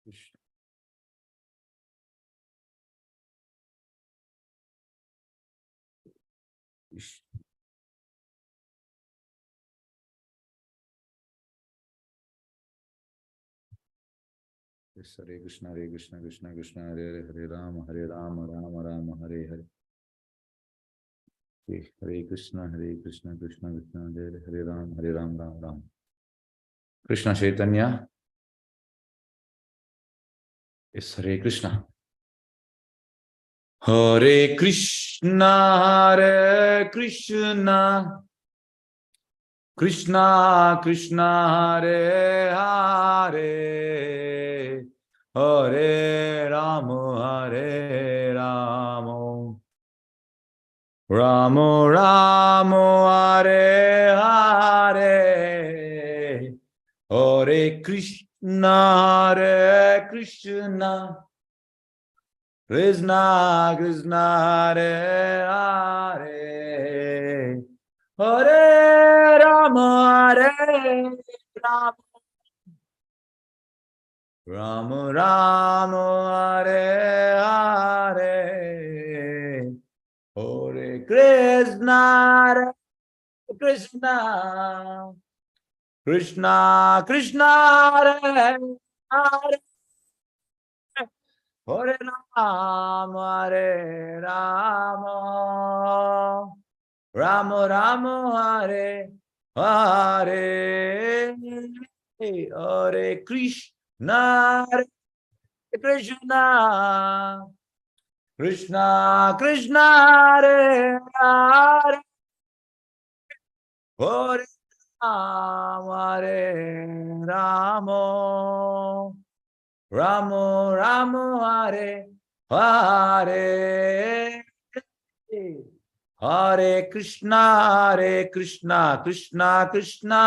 Krishna. Hare Krishna, Hare Krishna, Krishna Krishna, Hare Hare, Hare Rama, Rama Rama, Hare Hare. Hare Krishna, Krishna Krishna, Hare Hare, Hare Rama, Rama Rama. Krishna Chaitanya is Hare Krishna. Hare Krishna, Hare Krishna, Krishna Krishna, Hare Hare, Hare Rama, Rama Rama, Hare Hare, Hare Krishna, Hare Krishna, Krishna Krishna, Hare Hare, Hare Rama, Rama Rama, Hare Hare, Hare Krishna, Krishna Krishna Krishna, Hare Hare, Hare Rama, Rama Rama, Hare Hare, Hare Krishna, Krishna Krishna Krishna, Hare Hare, Hare Rama, Rama Rama, Hare Hare, Hare Krishna, Krishna Krishna,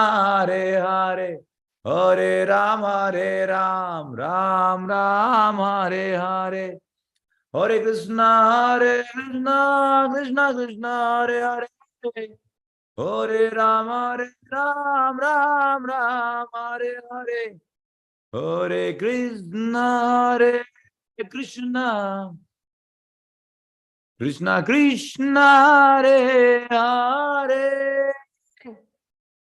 Hare Hare, Hare Rama, Ram Hare Hare, Hare Krishna, Krishna Krishna, Hare Hare, Hare Rama, Ram Hare Hare, Hare Krishna, Krishna Krishna Krishna, Hare Hare,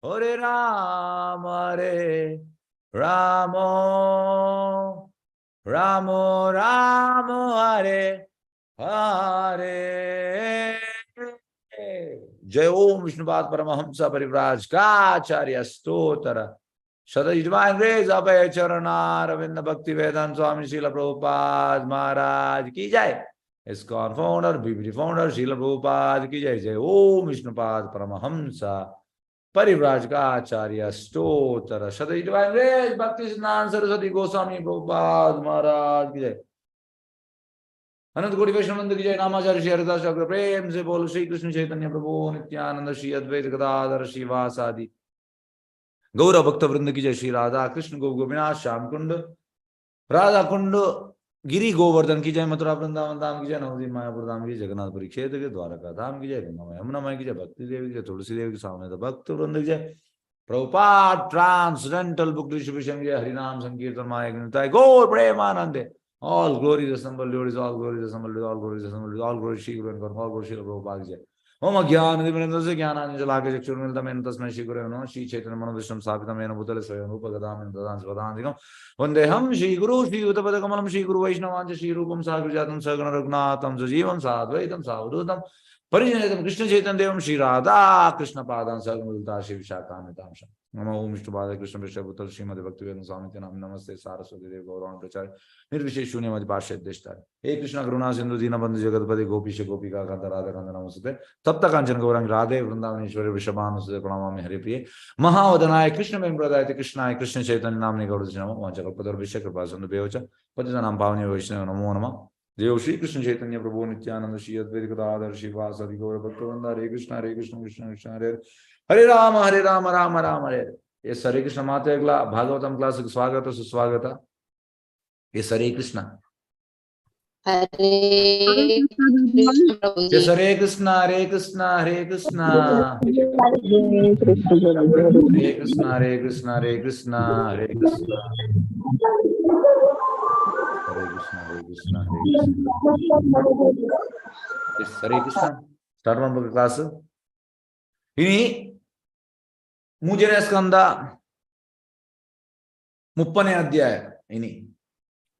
Hare Rama, Rama Hare Hare. Jai Om Vishnupada Paramahamsa Parivrajkacharya Stotara Shada Divine Grace Abhay Charana Ravinda Bhakti Vedanta Swami Srila Prabhupada Maharaj Ki Jai. ISKCON founder, BBD founder, Srila Prabhupada Ki Jai. Jai Om Vishnupada Paramahamsa Parivrajkacharya Stotara Shada Divine Grace Bhakti Siddhanta Saraswati Goswami Prabhupada Maharaj Ki Jai. अनंत कोटि वैष्णव की जय। नामाचार्य श्री हरिदास ठाकुर प्रेम से बोलो श्री कृष्ण चैतन्य प्रभु नित्यानंद श्री अद्वैत गदाधर श्रीवासादि गौर भक्त वृंद की जय। श्री राधा कृष्ण गोविनाथ श्याम कुंड राधा कुंड गिरी गोवर्धन की जय। मथुरा वृंदावन धाम की जय। नवदीप मायापुर धाम की जगन्नाथपुरी क्षेत्र के द्वारका धाम की जय। गंगा यमुना माई की जय। भक्ति देवी की जय। तुलसी देवी के सामने भक्त वृंद की जय। प्रभुपाद ट्रांसडेंटल बुक डिस्ट्रीब्यूशन की जय। हरिनाम संकीर्तन माय गौर प्रेमानंदे। All glory is assembled, Lord is all glory is assembled, all glory is assembled, all glory Shri Guru and God, all glory Shri Prabhupada Jai. Om Agyan Divinendra se Gyanan Jalake Chakshur Miltam En Tasmai Shri Guru Namo Shri Chaitanya Manavishram Sapitam Ena Bhutale Swayam Rupa Gadam En Dadan Svadhantikam Vandeham Shri Guru Shri Uttapad Kamalam Shri Guru Vaishnavancha Shri Rupam Sagrajatam Sagana Raghunatam Sajivam Sadvaitam Savadutam Parijanetam Krishna Chaitanya Devam Shri Radha Krishna Padam Sagamulta Shri Vishakamitam Sham Namo Om Vishnu Pada Krishna Vishwaputra Srimad Bhaktivedanta Swami Nam Namaste Saraswati Dev Gaurana Prachari निर्विशेष शून्यमति पार्षद देशतार हे कृष्ण करुणा सिंधु दीनबंधु जगतपति गोपीश गोपिका कांता राधा कांता नमस्ते तप्त कांचन गौरंग राधे वृंदावनेश्वरी वृषभानुसुते प्रणमामि हरिप्रिये महावदनाय कृष्ण प्रेमप्रदाय कृष्णाय कृष्ण चैतन्य नामने गौरव नमो वांछकल्पतरुभ्यश्च कृपा सिन्धुभ्यो च पतितानां पावनेभ्यो वैष्णवेभ्यो नमो नमः। जय श्री कृष्ण चैतन्य प्रभु नित्यानंद श्री अद्वैत गदाधर श्रीवासादि गौर भक्तवृंद हरे कृष्ण कृष्ण कृष्ण हरे हरे राम राम राम हरे हरे। ये हरे कृष्ण माते भागवतम क्लास स्वागत सुस्वागत। ये हरे Krishna Hare Yes, Hare Krishna, Hare Krishna, Hare Krishna. Hare Krishna, Hare Krishna, Hare Krishna, Hare Krishna. Hare Krishna, Hare Krishna, Hare Krishna. Yes, Hare Krishna. Start one book class. Ini Mujane Skanda Muppane Adhyaya. Ini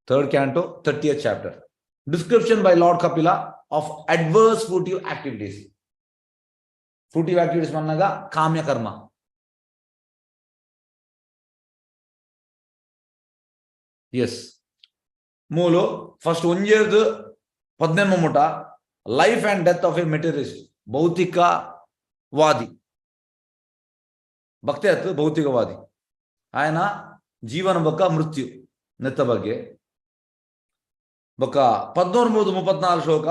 third canto, 30th chapter. Description by Lord Kapila of adverse fruitive activities. Fruitive activities mannaga kamya karma. Yes. Molo first unjerdu 18 ಮುಟ life and death of a materialist. ಭೌತಿಕವಾದಿ. ಭಕ್ತಿ ಆಯ್ತು ಭೌತಿಕವಾದಿ. ఆయన ಜೀವನ ಬಕ್ಕ ಮೃತ್ಯು ನೆತ್ತ ಬಗ್ಗೆ ಬಕ್ಕ 13-34 ಶ್ಲೋಕ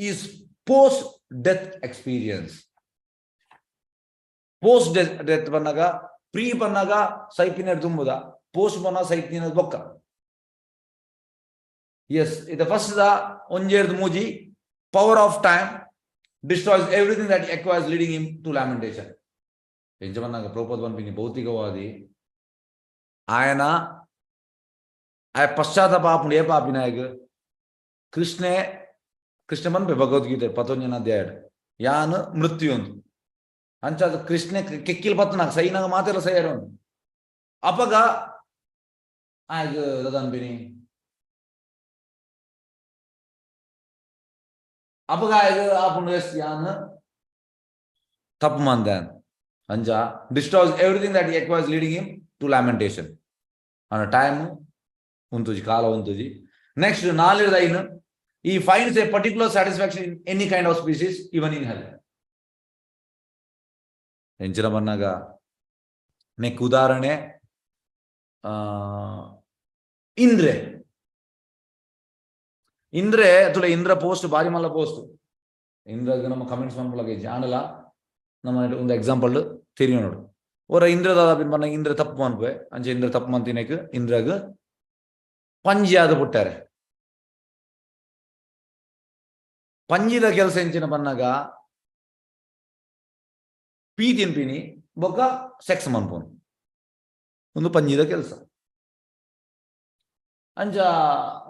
is post death experience. Post death ಬಂದಾಗ ಪ್ರೀ ಬಂದಾಗ ಸೈಕಿನ ತುಂಬುದ ಪೋಸ್ಟ್ ಬಂದಾಗ ಸೈಕಿನ ಬೊಕ್ಕ. ಎಸ್ ಇದು ಫಸ್ಟ್ ದ ಒಂಜೇರ್ದು ಮೂಜಿ power of time destroys everything that he acquires, leading him to lamentation. ಎಂಜಮನ್ನಾಗ ಪ್ರಭುಪಾದ ಬಂಪಿನಿ ಭೌತಿಕವಾದಿ ఆయన పశ్చాత్తాప పాపుడు ఏ పాపినాయక కృష్ణ ಬಂದ್ಪೆ ಭಗವದ್ಗೀತೆ 11ನೇ ಅಧ್ಯಾಯ ಯಾನು ಮೃತ್ಯು ಒಂದು ಅಂಚಾದ ಕೃಷ್ಣ ಕೆಕ್ಕಿಲ್ ಪತ್ತನಾಗ ಸೈನಾಗ ಮಾತೆಲ್ಲ ಸೈಯರು ಅಪಗ ಆಯ್ಗ ದದನ್ಬಿನಿ ಅಪಗ ಆಯ್ಗ ಆಪುಂಡು ಎಸ್ ಯಾನು ತಪ್ಪು ಮಂದಾನ್ ಅಂಜಾ destroys everything that he acquires, leading him to lamentation. On a time untuji kala untuji. Next nalirdainu he finds a particular satisfaction in any kind of species, even in hell. ಎಂಚಿನ ಬಂದಾಗ neck ಉದಾಹರಣೆ ಇಂದ್ರೆ ತುಲೆ Indra post ಬಾರಿ ಮಲ್ಲ post ಇಂದ್ರಗ ನಮ್ಮ comments ಮಾಡ್ಕೊಳ್ಳೋಕೆ ಜಾಣಲ್ಲ ನಮ್ಮ ಒಂದು example Tiriyo ನೋಡು ಓರ ಇಂದ್ರದ ಬಂದ ಇಂದ್ರ ತಪ್ಪು ಅನ್ಪೆ ಅಂಚೆ ಇಂದ್ರ ತಪ್ಪು ಮಂತಿನಕ್ ಇಂದ್ರಗ ಪಂಜಿಯಾದ ಬಿಟ್ಟಾರೆ. ಪಂಜಿದ ಕೆಲಸ ಎಂಚಿನ ಬಂದಾಗ ಪೀ ತಿನ್ಪಿನಿ ಬೊಕ್ಕ ಸೆಕ್ಸ್ ಮನ್ಪೋನು ಒಂದು ಪಂಜಿದ ಕೆಲಸ. ಅಂಚ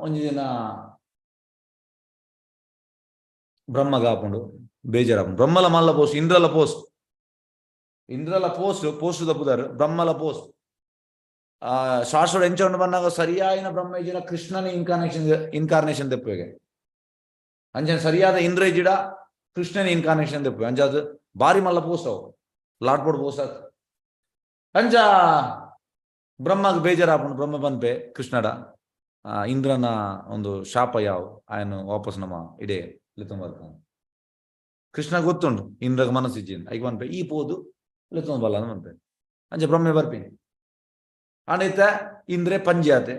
ಒಂಜಿ ದಿನ ಬ್ರಹ್ಮಗ ಹಾಕೊಂಡು ಬೇಜಾರಾಪುಂಡು ಬ್ರಹ್ಮಲ ಮಲ್ಲ ಪೋಸ್ಟ್ ಇಂದ್ರಲ ಪೋಸ್ಟ್ ತಪ್ಪುದಾರು ಬ್ರಹ್ಮಲ ಪೋಸ್ಟ್ ಶಾಸ್ತ್ರ ಎಂಚೊಂಡು ಬಂದಾಗ ಸರಿಯಾಯಿನ ಬ್ರಹ್ಮೇಜಿನ ಕೃಷ್ಣನ ಇನ್ಕಾರ್ನೇಷನ್ ತೆಪ್ಪುವೆಗೆ ಅಂಚೆ ಸರಿಯಾದ ಇಂದ್ರ ಜಿಡ ಕೃಷ್ಣನ ಇನ್ಕಾರ್ನೇಷನ್ ತೆಪ್ಪುವೆ ಅಂಚಾದ ಬಾರಿ ಮಲ್ಲ ಪೋಸ್ಟ್ ಅವು ಲಾಟ್ಬೋರ್ಡ್ ಪೋಸ್ಟ್ ಆತ ಅಂಚ ಬ್ರಹ್ಮಗ್ ಬೇಜಾರಾಪುಂಡು ಬ್ರಹ್ಮ ಬಂದ್ಪೆ ಕೃಷ್ಣಡ ಇಂದ್ರನ ಒಂದು ಶಾಪ ಯಾವು ಆಯನು ವಾಪಸ್ ನಮ್ಮ ಇಡೇ ಲಿತಂಬರ್ತಾನೆ. ಕೃಷ್ಣ ಗೊತ್ತುಂಡು ಇಂದ್ರಗ ಮನಸ್ಸಿಜ್ಜಿಂದ ಐಕ್ ಬಂದ್ಪೆ ಈ ಪೋದು ಲಿತಂಬ ಬಲ್ಲ ಅಂತ ಬಂದ್ಪೆ ಅಂಚೆ ಬ್ರಹ್ಮೆ ಬರ್ಪಿನಿ ಅನಿತ ಇಂದ್ರೆ ಪಂಜಾತೆ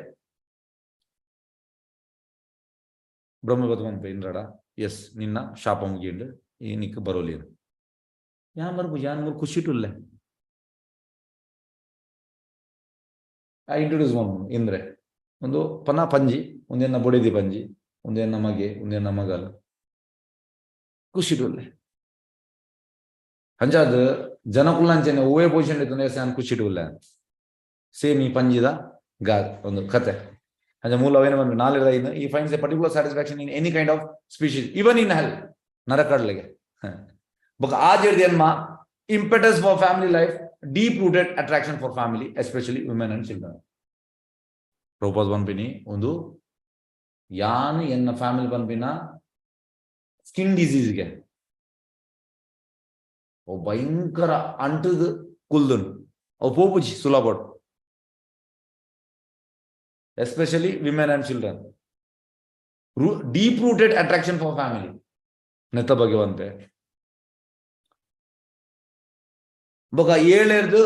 ಬ್ರಹ್ಮ ಬದ್ ಬಂದ್ಪೆ ಇಂದ್ರಡ ಎಸ್ ನಿನ್ನ ಶಾಪ ಮುಗಿಂಡು ಈ ನಿಕ್ ಬರೋಲಿ ಯಾನ್ ಬರ್ಬು ಯಾನ್ ಮೂರು ಖುಷಿಟುಲ್ಲೆ ಇಂಟ್ರೊಡ್ಯೂಸ್ ಮಾಡ್ಬೋದು ಇಂದ್ರೆ ಒಂದು ಪನ ಪಂಜಿ ಒಂದೇನ ಬೊಡಿದಿ ಪಂಜಿ ಒಂದೇನ ಮಗೆ ಒಂದೇನ ಮಗಲು ಖುಷಿಟುಲ್ಲೆ ಅಂಚಾದ ಜನಕುಲ್ಲಂಚನೆ ಓವೇ ಪೊಸಿಷನ್ ಇತ್ತು ನಾನು ಖುಷಿಟುಲ್ಲೆ ಸೇಮ್ ಈ ಪಂಜಿದ ಗಾ ಒಂದು ಕತೆ ಅಂಚ ಮೂಲ ಅವೇನ ಬಂದು ನಾಲಿದ ಈ finds a particular satisfaction in any kind of species even in hell ನರಕಡ್ಲೆಗೆ ಬೊಕ ಆಜೆರ್ದು ಎನ್ಮ impetus for family life, deep-rooted attraction for family, especially women and children. Prabhupada banpini ಒಂದು ಯಾನ್ ಎನ್ನ ಫ್ಯಾಮಿಲಿ ಬಂದ್ಬಿನ ಸ್ಕಿನ್ ಡಿಸೀಸ್ಗೆ ಅವು ಭಯಂಕರ ಅಂಟದು ಕುಲ್ದನು ಅವು ಪೋಪುಜಿ ಸುಲಭ especially women and children. Deep rooted attraction for family ನೆತ್ತ ಬಗ್ಗೆ ಬಂತೆ ಬೊಕ 7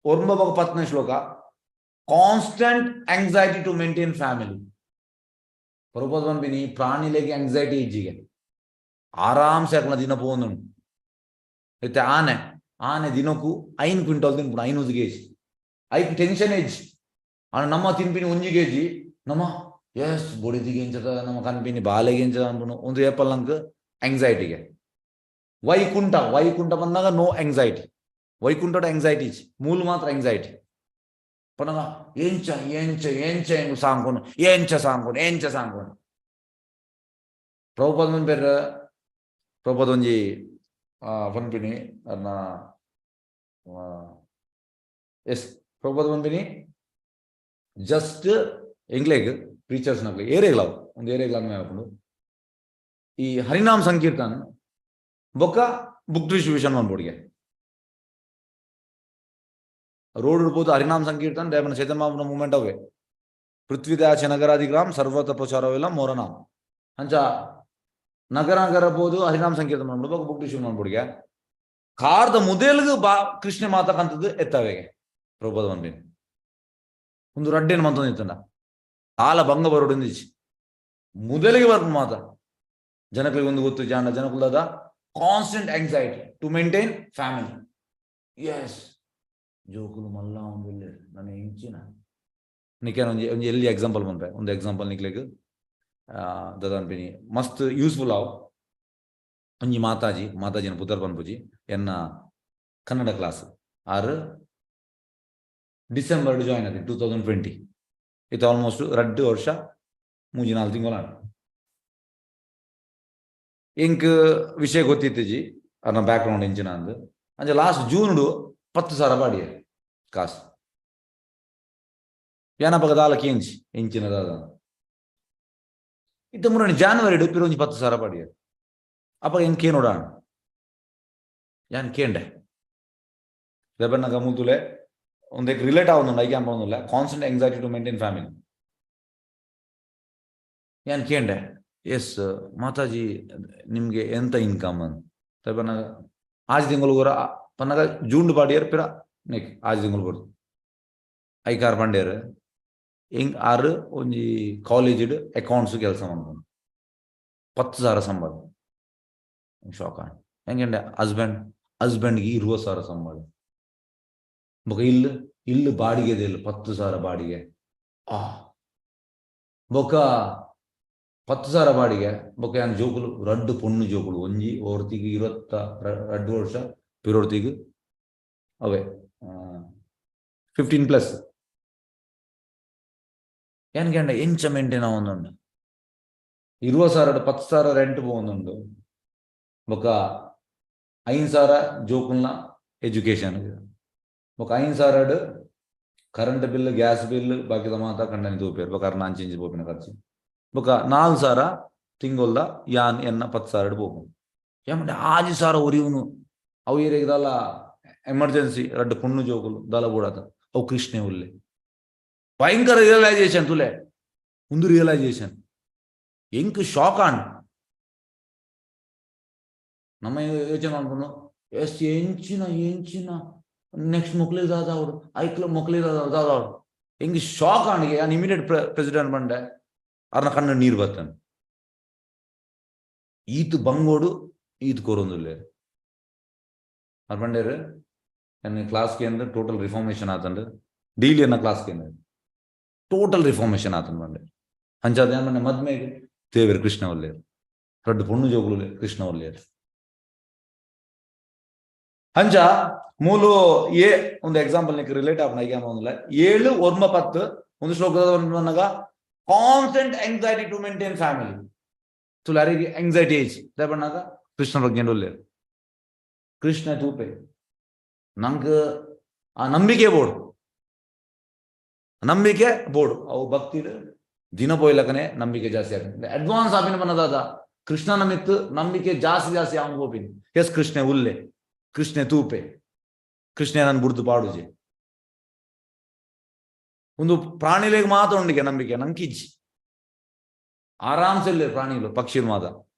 10 ಶ್ಲೋಕ constant anxiety to maintain family. Prabhupada ಬಂದ್ಬಿನಿ ಪ್ರಾಣಿಲೆಗೆ ಆಂಗ್ಸೈಟಿ ಇಜ್ಜಿಗೆ ಆರಾಮ್ಸೆ ಹಾಕೋಣ ದಿನ ಪೋನು ಐತೆ ಆನೆ ದಿನಕ್ಕೂ 5 ಕ್ವಿಂಟಲ್ ತಿನ್ಬಿಡು 500 kg ಐಕ್ ಟೆನ್ಷನ್ ಏಜ್ ನಮ್ಮ ತಿನ್ಪಿನಿ 1 kg ನಮ್ಮ ಎಸ್ ಬೊಡಿದಿಗೆ ಎಂಚದ ನಮ್ಮ ಕನ್ಪಿನಿ ಬಾಲೆಗೆ ಎಂಚದ ಅನ್ಪುನು ಒಂದು ಏಪಲ್ಲಂಕ್ ಆಂಗ್ಸೈಟಿಗೆ ವೈಕುಂಠ ಬಂದಾಗ ನೋ ಆಂಗ್ಸೈಟಿ ವೈಕುಂಠದ ಆಂಗ್ಸೈಟಿ ಮೂಲ ಮಾತ್ರ ಆಂಗ್ಸೈಟಿ ಪನಗ ಎಂಚ ಎಂಚ ಎಂಚ ಹೆಂಗ್ ಸಾಂಗ್ಕೊನು ಎಂಚ ಸಾಂಗ್ಕೊನು ಪ್ರಭುಪಾದ ಮನ್ ಬೇರೆ ಪ್ರಭುಪಾದ ಒಂಜಿ ಪನ್ಪಿನಿ ಅನ್ನ ಎಸ್ ಪ್ರಭುಪಾದ ಪನ್ಪಿನಿ ಜಸ್ಟ್ ಎಂಗ್ಲೆಗ್ ಪ್ರೀಚರ್ಸ್ ನಕ್ಲೆ ಏರೇಗ್ಲಾವ್ ಒಂದು ಏರೇಗ್ಲಾವ್ ಹಾಕೊಂಡು ಈ ಹರಿನಾಮ್ ಸಂಕೀರ್ತನ್ ಬೊಕ್ಕ ಬುಕ್ ಡಿಸ್ಟ್ರಿಬ್ಯೂಷನ್ ಮಾಡ್ಬೋಡಿಗೆ ರೋಡ್ ಇರ್ಬೋದು ಹರಿನಾಮ್ ಸಂಕೀರ್ತನ್ ದೇವನ ಚೈತನ್ಯ ಮೂವ್ಮೆಂಟ್ ಅವೇ ಪೃಥ್ವಿದಾಚ ನಗರಾದಿಗ್ರಾಮ್ ಸರ್ವತ್ರ ಪ್ರಚಾರವೆಲ್ಲ ಮೋರನಾಮ್ ಅಂಚ ನಗರ ಬೋದು ಹರಿನಾಮ್ ಸಂಕೀರ್ತನ ಮಾಡ್ಬಿಡು ಬುಕ್ ಡಿಸ್ಟ್ರಿಬ್ಯೂಷನ್ ಮಾಡ್ಬೋಡಿಗೆ ಕಾರ್ದ ಮುದೇಲ್ಗು ಕೃಷ್ಣ ಮಾತಕ್ಕಂಥದ್ದು ಎತ್ತವೆಗೆ ಪ್ರಭುಪಾದ ಪನ್ಪಿನಿ ಒಂದು ರಡ್ಡೇನು ಮಂತೊಂದು ಇತ್ತಂಡ ಆಲ ಭಂಗ ಬರೋಡಿಂದಿಚ್ಚಿ ಮೊದಲಿಗೆ ಬರ್ಪ ಮಾತ ಜನಗಳಿಗೆ ಒಂದು ಗೊತ್ತು ಜನಕುಲದ constant anxiety to maintain family ಎಸ್ ಜೋಕುಲು ಮಲ್ಲ ಒಂದು ನನ್ನ ಹೆಂಚಿನ ನಿಕೇನ ಒಂಜಿ ಎಲ್ಲಿ ಎಕ್ಸಾಂಪಲ್ ಬಂದ್ರೆ ಒಂದು ಎಕ್ಸಾಂಪಲ್ ನಿಕ್ಲೆಗ್ ದದಾನ್ಪಿನಿ ಮಸ್ತ್ ಯೂಸ್ಫುಲ್ ಆವ್ ಒಂಜಿ ಮಾತಾಜಿನ ಪುತ್ತರ್ ಪನ್ಪುಜಿ ಎನ್ನ ಕನ್ನಡ ಕ್ಲಾಸ್ ಆರು ಡಿಸೆಂಬರ್ ಜಾಯಿನ್ ಆದಿ 2020 ಇದು ಆಲ್ಮೋಸ್ಟ್ 2 ವರ್ಷ 3-4 ತಿಂಗಳು ಇಂಕ್ ವಿಷಯ ಗೊತ್ತಿತ್ತು ಜಿ ಅನ್ನ ಬ್ಯಾಕ್ ಗ್ರೌಂಡ್ ಎಂಚಿನ ಅಂದು ಅಂಚೆ ಲಾಸ್ಟ್ ಜೂನ್ 10,000 ಬಾಡಿಯ ಕಾಸು ಏನಪ್ಪಗ ದಾಲಕ್ಕೆ ಎಂಚಿನದಾದ ಇತ್ತ ಮುರಣಿ ಜಾನ್ವರಿ ಪಿರೊಂಜಿ 10,000 ಬಾಡಿಯ ಅಪ್ಪ ಎಂಕೇ ನೋಡೋಣ ಯಾನ್ ಕೇಂಡೆ ರೆಬೆನ್ನಗ ಮೂತುಲೆ ಒಂದಕ್ಕೆ ರಿಲೇಟ್ ಆവുന്നുണ്ട് ಐಕ್ಯಾನ್ പോകുന്നില്ല constant anxiety to maintain family ಯಾನ್ ಕೇಂಡೆ ಎಸ್ ಮಾತಾಜಿ ನಿಮ್ಗೆ ಎಂತ ಇನ್ಕಮ್ ಅಂತ ಪನ್ನಗ ಆಜ್ ತಿಂಗಳು ಗೊರ ಪನ್ನಗ ಜೂನ್ ಬಾಡಿಯರ್ ಪಿರ ನೆಕ್ ಆಜ್ ತಿಂಗಳು ಬರು ಐಕಾರ್ ಬಂಡೇರ್ ಹಿಂಗ್ ಆರು ಒಂಜಿ ಕಾಲೇಜ್ ಅಕೌಂಟ್ಸ್ ಕೆಲಸ ಮಾಡ್ಕೊಂಡು 10,000 ಸಂಬಳ ಶಾಕ್ ಹೆಂಗೆ ಹಸ್ಬೆಂಡ್ಗೆ 20,000 ಸಂಬಳ ಬೊಕ ಇಲ್ಲು ಬಾಡಿಗೆದೆ ಇಲ್ಲ 10,000 ಬಾಡಿಗೆ ಬೊಕ 10,000 ಬಾಡಿಗೆ ಬೊಕ ಯಾನ್ ಜೋಕುಲು ರಡ್ಡು ಪೊಣ್ಣು ಜೋಕುಲು ಒಂಜಿ ಓರ್ತಿಗೆ 22 ವರ್ಷ ಪಿರೋರ್ತಿಗೆ ಅವೇ 15+ ಏನ್ ಗಂಡ ಎಂಚ ಮೇಂಟೈನ್ ಆವೊಂದುಂಡು 20,000 10,000 ರೆಂಟ್ ಪೋವೊಂದುಂಡು ಬೊಕ 5,000 ಜೋಕುಲ್ನ ಎಜುಕೇಶನ್ ಬೊಕ 5,000 ಕರೆಂಟ್ ಬಿಲ್ ಗ್ಯಾಸ್ ಬಿಲ್ ಬಾಕಿದ ಮಾತ ಕಂಡನಿ ತೂಪೇರು ಬೊಕ ಅರ್ನ ಅಂಚಿಂಚಿ ಪೋಪಿನ ಖರ್ಚು ಬೊಕ 4,000 ತಿಂಗೊಲ್ದ ಯಾನ್ ಎನ್ನ 10,000 ಪೋಪು ಏಮಂటే 6,000 ಒರಿಯುನು ಅವು ಏರಿಯಾಗದಲ್ಲ ಎಮರ್ಜೆನ್ಸಿ ರಡ್ಡು ಪುಣ್ಣು ಜೋಕುಲು ದಲ ಬೂಡಾತ ಅವು ಕೃಷ್ಣೆ ಉಲ್ಲೆ ಭಯಂಕರ ರಿಯಲೈಸೇಷನ್ ತುಲೆ ಒಂದು ರಿಯಲೈಸೇಷನ್ ಎಂಕ್ ಶಾಕ್ ಆಂಡ್ ನಮ್ಮ ಯೋಚನೆ ಮಾಡ್ಕೊಂಡು ಎಸ್ ಎಂಚಿನ ನೆಕ್ಸ್ಟ್ ಮೊಕ್ಲಿದಾದವ್ರು ಐಕ್ಲ ಮೊಕ್ಲಿದಾದವ್ರು ಹೆಂಗೆ ಶಾಕ್ ಆಂಡಿಗೆ ನಾನು ಇಮಿಡಿಯೇಟ್ ಪ್ರೆಸಿಡೆಂಟ್ ಬಂಡೆ ಅವ್ರನ್ನ ಕಣ್ಣು ನೀರು ಬರ್ತಾನೆ ಈತು ಬಂಗೋಡು ಈತು ಕೊರೊಂದುಲ್ಲೆ ಅವ್ರು ಬಂಡೇರು ನನ್ನ ಕ್ಲಾಸ್ಗೆ ಅಂದ್ರೆ ಟೋಟಲ್ ರಿಫಾರ್ಮೇಶನ್ ಆತಂಡು ಡೈಲಿ ಅನ್ನ ಕ್ಲಾಸ್ಗೆ ಟೋಟಲ್ ರಿಫಾರ್ಮೇಶನ್ ಆತಂಡು ಬಂಡೆ ಅಂಚಾದ ಏನ್ ಬಂಡೆ ಮದ್ಮೆಗೆ ದೇವರು ಕೃಷ್ಣ ಒಲ್ಲೇರು ರಡ್ಡು ಪೊಣ್ಣು ಜೋಗುಲು ಕೃಷ್ಣ ಒಲ್ಲೇರು ಅಂಚ ಮೂಲು ಒಂದು ಎಕ್ಸಾಂಪಲ್ ನಿಕ್ಕೆ ರಿಲೇಟ್ ಆಪನ ಐಕ್ಯಾನ 7:10 ಒಂದು ಶ್ಲೋಕದ constant anxiety to maintain family ತುಲಾರಿಗೆ ಆಂಗ್ಸೈಟಿ ಏಜ್ ದೇಪಣ್ಣಾಗ ಕೃಷ್ಣ ಬಗ್ಗೆ ಒಲ್ಲೇರು ಕೃಷ್ಣ ತೂಪೆ ನಂಗೆ ಆ ನಂಬಿಕೆ ಬೋರ್ಡು ಅವು ಭಕ್ತಿ ದಿನ ಪೋಯ್ಲಕನೆ ನಂಬಿಕೆ ಜಾಸ್ತಿ ಆಗ್ತದೆ ಅಡ್ವಾನ್ಸ್ ಆಪಿನ ಬನ್ನದಾದ ಕೃಷ್ಣನ ಮಿತ್ತು ನಂಬಿಕೆ ಜಾಸ್ತಿ ಅವನು ಹೋಪಿನಿ ಎಸ್ ಕೃಷ್ಣ ಉಲ್ಲೆ ಕೃಷ್ಣ ತೂಪೆ ಕೃಷ್ಣ ನಾನು ಬುಡ್ದು ಪಾಡುಜೆ ಒಂದು ಪ್ರಾಣಿಲೇಗೆ ಮಾತ್ರ ಉಂಡಿಗೆ ನಂಬಿಕೆ ನಂಕಿಜ್ಜಿ ಆರಾಮ್ಸೆ ಪ್ರಾಣಿಲು ಪಕ್ಷಿಲು ಮಾತ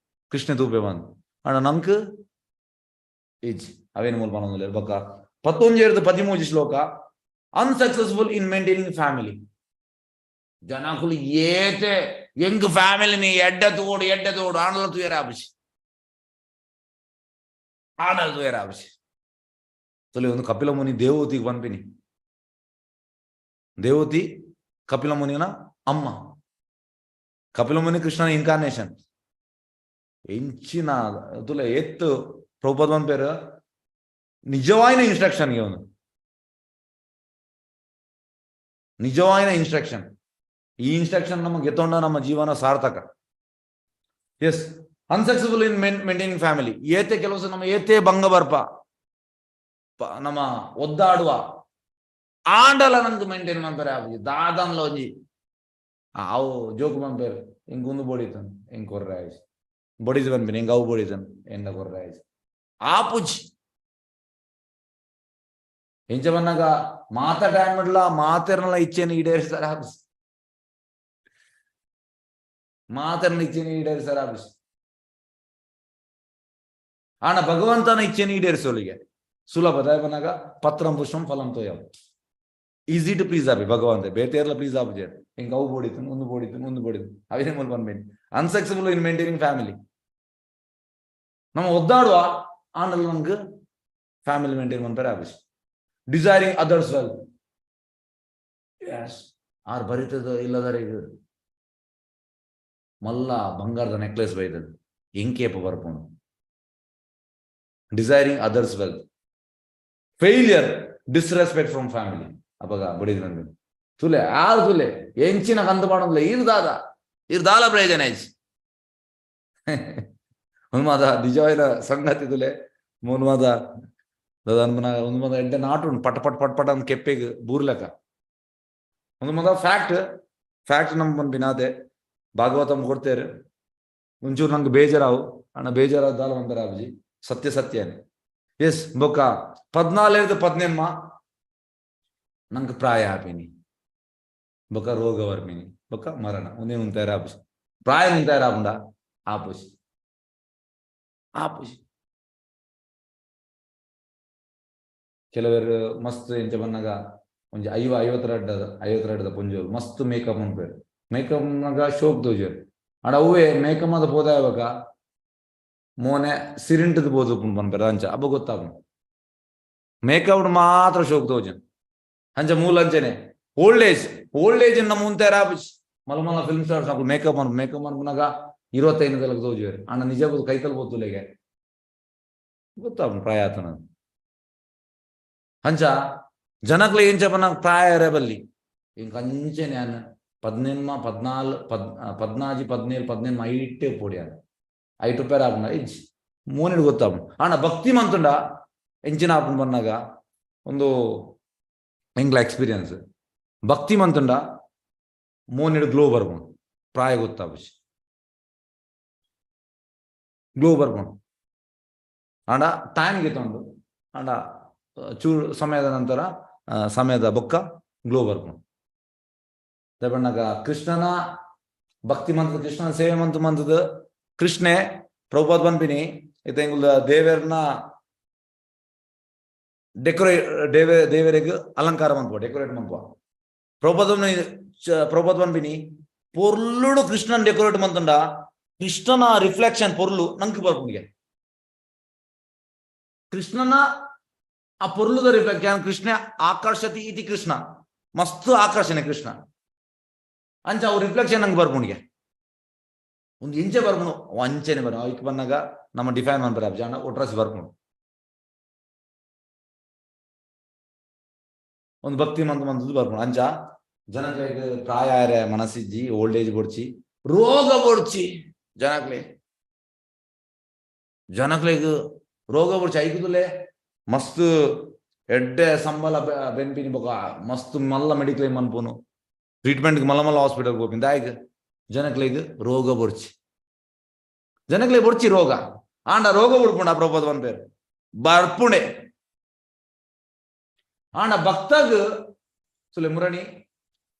ಕೃಷ್ಣ ತೂಪೆ ಬಂದು ಅಣ್ಣ ನಂಕ್ ಇಜ್ಜಿ ಅವೇನು ಮೂಲ ಪನೊಂದುಲ್ಲೆ ಬೊಕ್ಕ 11-13 ಶ್ಲೋಕ ಅನ್ಸಕ್ಸಸ್ಫುಲ್ ಇನ್ ಮೇಂಟೈನಿಂಗ್ ಫ್ಯಾಮಿಲಿ ಜನಕುಲು ಏತೆ ಎಂಗ್ ಫ್ಯಾಮಿಲಿನಿ ಎಡ್ಡ ತೋಡು ಆಣಲ ತುಯರಾಬಿಸಿ ತೊಲೆ ಒಂದು ಕಪಿಲ ಮುನಿ ದೇವತಿಗೆ ಪನ್ಪಿನಿ ದೇವತಿ ಕಪಿಲ ಮುನಿನ ಅಮ್ಮ ಕಪಿಲಮುನಿ ಕೃಷ್ಣನ ಇನ್ಕಾರ್ನೇಷನ್ ಎಂಚಿನ ತುಲೆ ಎತ್ತು ಪ್ರಭುಪಾದ పేరు నిజమైన ఇన్స్ట్రక్షన్ ಇವನು ನಿಜವಾದ ಇನ್ಸ್ಟ್ರಕ್ಷನ್ ಈ ಇನ್ಸ್ಟ್ರಕ್ಷನ್ ನಮಗೆ ಎತ್ತೊಂಡ ನಮ್ಮ ಜೀವನ ಸಾರ್ಥಕ ಎಸ್ ಅನ್ಸಕ್ಸಸ್ಫುಲ್ ಇನ್ ಮೇಂಟೈನಿಂಗ್ ಫ್ಯಾಮಿಲಿ ಏತೆ ಕೆಲಸ ನಮ್ಮ ಏತೆ ಭಂಗ ಬರ್ಪ ನಮ್ಮ ಒದ್ದಾಡುವ ಆಂಡಲ ನಂಗೆ ಮೇಂಟೈನ್ ಮಾಡ್ತಾರೆ ದಾದಂలో ಒಂಜಿ ಅವು ಜೋಕು ಮಂಪೇರು ಹಿಂಗೆ ಒಂದು ಬೋಡಿತಾನೆ ಹಿಂಗೆ ಕೊರ್ರೆ ಆಯ್ತು ಬೊಡಿದು ಬಂದ್ಬಿನಿ ಹಿಂಗೆ ಅವು ಬೋಡಿತಾನೆ ಎಂದ ಕೊರ್ರೆ ಆಯ್ತು ಆಪುಜಿ ಎಂಚ ಬಂದಾಗ ಮಾತಾ ಟೈಮ್ಲ ಮಾತೆರ್ನೆಲ್ಲ ಇಚ್ಛೆನ ಈಡೇರಿಸ್ತಾರೆ ಆಫೀಸ್ ಮಾತೆರ್ನ ಇಚ್ಛೆನ ಈಡೇರಿಸ್ತಾರೆ ಆಫೀಸ್ ಆನ ಭಗವಂತನ ಇಚ್ಛೆನ ಈಡೇರಿಸೋಲಿಗೆ ಸುಲಭ ಬಂದಾಗ ಪತ್ರಂ ಪುಷ್ಪಂ ಫಲಂ ತೋಯಂ ಈಸಿ ಟು ಪ್ಲೀಸ್ ಆಪಿ ಭಗವಂತ ಬೇಟೆಯರ್ಲ ಪ್ಲೀಸ್ ಆಪು ಜೇರ್ ಹಿಂಗೆ ಅವು ಬೋಡಿತು ಒಂದು ಬೋಡಿತು ಅವೇ ಮೂಲ ಬಂದ್ಬೇಡಿ ಅನ್ಸಕ್ಸಸ್ಫುಲ್ ಇನ್ ಮೇಂಟೈನಿಂಗ್ ಫ್ಯಾಮಿಲಿ ನಮ್ಮ ಒದ್ದಾಡುವ ಆನಲ್ಲ ನಂಗೆ ಫ್ಯಾಮಿಲಿ ಮೇಂಟೈನ್ ಮಾಡ್ತಾರೆ ಆಫೀಸ್ ಡಿಸೈರಿಂಗ್ ಅದರ್ಸ್ ವೆಲ್ ಆರ್ ಬರೀತದ ಇಲ್ಲದರೆ ಇದು ಮಲ್ಲ ಬಂಗಾರದ ನೆಕ್ಲೆಸ್ ಬೈತದ ಎಂಕೇಪ ಬರ್ಪುಣು desiring others well failure disrespect from family ಅವಾಗ ಬಡಿದ್ ಬಂದು ತುಲೆ ಆರು ತುಲೆ ಎಂಚಿನ ಕಂದು ಮಾಡೋದಿಲ್ಲ ಇರ್ದಾಲ ಪ್ರಯೋಜನ ಐತಿ ಉನ್ಮಾದ ನಿಜವಾದ ಸಂಗತಿ ತುಲೆ ಮುನ್ಮಾದ ಒಂದು ಮದ ಎಂಟೆ ನಾಟು ಪಟ್ ಪಟ್ ಪಟ್ ಪಟ್ ಅಂತ ಕೆಪ್ಪೆಗೆ ಬೂರ್ಲೆಕ್ಕ ಒಂದು ಮದ ಫ್ಯಾಕ್ಟ್ ನಮ್ ಬಿನಾದೆ ಭಾಗವತಂ ಕೊಡ್ತೇರು ಒಂಚೂರು ನಂಗೆ ಬೇಜಾರಾವು ಅಣ್ಣ ಬೇಜಾರಾದ ಒಂದರ ಅಬ್ಜಿ ಸತ್ಯನೇ ಎಸ್ ಬೊಕ್ಕ 14-15 ನಂಗೆ ಪ್ರಾಯ ಆಪಿನಿ ಬೊಕ್ಕ ರೋಗ ವರ್ಮಿನಿ ಬೊಕ್ಕ ಮರಣ ಒಂದೇ ಉಂತಾರ ಆಪುಸಿ ಪ್ರಾಯ ಉಂತಾರ ಆಪುಂಡ ಆಪುಸಿ ಕೆಲವರು ಮಸ್ತ್ ಎಂಚ ಬಂದಾಗ ಒಂಜಿ 52 ಪುಂಜೋರು ಮಸ್ತ್ ಮೇಕಪ್ ಅನ್ಪೇರು ಮೇಕಪ್ ನಾಗ ಶೋಕ್ ತೋಜರು ಅಡ ಅವೇ ಮೇಕಪ್ ಅದ ಪೋದಾಯವಾಗ ಮೋನೆ ಸಿರಿಂಟದ ಬೋದು ಪನ್ಪೇರು ಅಂಚ ಅಬ್ಬ ಗೊತ್ತಾಗ ಮೇಕಪ್ ಮಾತ್ರ ಶೋಕ್ ತೋಜನ್ ಅಂಚ ಮೂಲ ಅಂಚನೆ ಓಲ್ಡ್ ಏಜ್ ನಮ್ಮ ಮುಂತಾರ ಮಲ ಫಿಲ್ಮ್ ಸ್ಟಾರ್ಸ್ ಅప్పుడు ಮೇಕಪ್ ಅನ್ಪನಾಗ 25 ತೋಜರು ಅಣ್ಣ ನಿಜ ಕೈತಲ್ ಬೋತುಲೆಗೆ ಗೊತ್ತಾಗ ಪ್ರಾಯತನ ಅಂಚ ಜನಕ್ಲೆ ಏನ್ ಚಪನ ಪ್ರಾಯ ರೆಬಲ್ಲಿ ಇಂಕಂಚೆ ನಾನು 17 ಐಟೆ ಪೊಡಿಯಾನ ಐಟು ಪೇರ ಆಪುಂಡ ಇಂಚ್ ಮೂನಿಡು ಗೊತ್ತಾಪು ಅಣ್ಣ ಭಕ್ತಿ ಮಂತುಂಡ ಎಂಚಿನ ಆಪುಂಡು ಬಂದಾಗ ಒಂದು ಎಂಗ್ಲ ಎಕ್ಸ್ಪೀರಿಯನ್ಸ್ ಭಕ್ತಿ ಮಂತುಂಡ ಮೂನಿಡು ಗ್ಲೋ ಬರ್ಪುಂಡು ಪ್ರಾಯ ಗೊತ್ತಾಪು ಗ್ಲೋ ಬರ್ಪುಂಡು ಆಂಡ ಟೈಮ್ ಗೆತ್ತೊಂಡು ಆಂಡ ಚೂರು ಸಮಯದ ನಂತರ ಸಮಯದ ಬೊಕ್ಕ ಗ್ಲೋ ಬರ್ಪುಂಡು ದಪಣ್ಣಗ ಕೃಷ್ಣನ ಭಕ್ತಿ ಮಂತ್ರ ಕೃಷ್ಣನ ಸೇವೆ ಮಂತದ ಕೃಷ್ಣೆ ಪ್ರಭುಪಾದ ಬಂಪಿನಿ ಇತ ಎಂಗುಲ ದೇವರನ್ನ ದೇವರಿಗೆ ಅಲಂಕಾರ ಮಂತ್ವ ಡೆಕೋರೇಟ್ ಮಂತ್ವ ಪ್ರಭುಪಾದ ಬಂಪಿನಿ ಪೊರ್ಲುಡು ಕೃಷ್ಣನ್ ಡೆಕೋರೇಟ್ ಮಂತುಂಡ ಕೃಷ್ಣನ ರಿಫ್ಲೆಕ್ಷನ್ ಪೊರ್ಲು ನಂಗೆ ಬರ್ಪುಂಡಿಗೆ ಕೃಷ್ಣನ ಆ ಪೊರ್ಲುದ ರಿಫ್ಲೆಕ್ಷನ್ ಕೃಷ್ಣ ಆಕರ್ಷತಿ ಇತಿ ಕೃಷ್ಣ ಮಸ್ತ್ ಆಕರ್ಷಣೆ ಕೃಷ್ಣ ಅಂಚ ಅವು ರಿಫ್ಲೆಕ್ಷನ್ ನಂಗೆ ಬರ್ಪುಂಡಿಗೆ ಒಂದು ಇಂಚೆ ಬರ್ಪುಣು ಅಂಚೆನೆ ಬರ ಅವಕ್ಕೆ ಬಂದಾಗ ನಮ್ಮ ಡಿಫೈನ್ ಮಾಡ್ತಾರೆ ಜಾಣ ಒಟ್ರಾಸಿ ಬರ್ಪುಣು ಒಂದು ಭಕ್ತಿ ಮಂತದ್ದು ಬರ್ಪುಣು ಅಂಚ ಜನಕ್ಕೆ ಪ್ರಾಯ ಮನಸ್ಸಿಜ್ಜಿ ಓಲ್ಡ್ ಏಜ್ ಬೊಡ್ಚಿ ರೋಗ ಬೊಡ್ಚಿ ಜನಕ್ಲೆಗ್ ರೋಗ ಬೊಡ್ಚಿ ಐಕುದುಲೆ ಮಸ್ತ್ ಎಡ್ಡೆ ಸಂಬಳ ಬೆನ್ಪಿನಿ ಬೊಕ ಮಸ್ತ್ ಮಲ್ಲ ಮೆಡಿಕ್ಲೇಮ್ ಅನ್ಪುನು ಟ್ರೀಟ್ಮೆಂಟ್ ಮಲ್ಲ ಹಾಸ್ಪಿಟಲ್ ಹೋಗ್ಪಿಂದ ಆಯ್ತು ಜನಕ್ಲೆಗ್ ರೋಗ ಬೊಡ್ಚಿ ರೋಗ ಆಂಡ ರೋಗ ಬುಡ್ಪುಂಡ ಪ್ರಭುಪಾದ ಬಂಪೇರು ಬರ್ಪುಂಡೆ ಆಂಡ ಭಕ್ತಗ್ ಸುಲೆ ಮುರಣಿ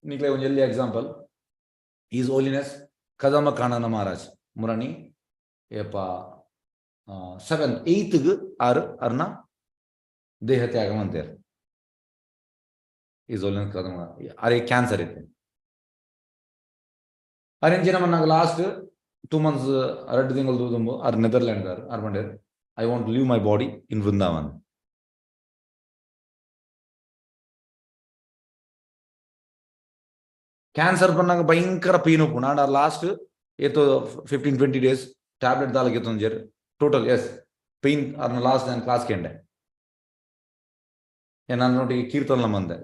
ನಿಕ್ಲೆ ಒಂದು ಎಲ್ಲಿ example His Holiness Kadamba Kanana Maharaj ಮುರಣಿ ಏಪ 7th 8th ಅರ್ನ ದೇಹ ತ್ಯಾಗ ಮಂತೇರು ಈಸ್ ಹೋಲಿನೆಸ್ ಕದಮ ಅರೆ ಕ್ಯಾನ್ಸರ್ ಇತ್ತು ಅರೆಂಜಿನ ಮನ್ನಾಗ ಲಾಸ್ಟ್ 2 months 2 ತಿಂಗಳು ದೂದುಂಬು ಆರ್ ನೆದರ್ಲ್ಯಾಂಡ್ ಆರ್ ಬಂಡೇರು I want leave my body in Vrindavan cancer ಬಂದಾಗ ಭಯಂಕರ ಪೇನ್ ಉಪ್ಪು ನಾನು ಲಾಸ್ಟ್ ಏತು 15-20 days ಟ್ಯಾಬ್ಲೆಟ್ ದಾಲಕ್ಕೆ ತೊಂಜೇರು ಟೋಟಲ್ ಎಸ್ ಪೇನ್ ಅದನ್ನ ಲಾಸ್ಟ್ ನಾನು ಕ್ಲಾಸ್ ಕೆಂಡೆ ನಾನು ನೋಡಿ ಕೀರ್ತನ ಬಂದೆ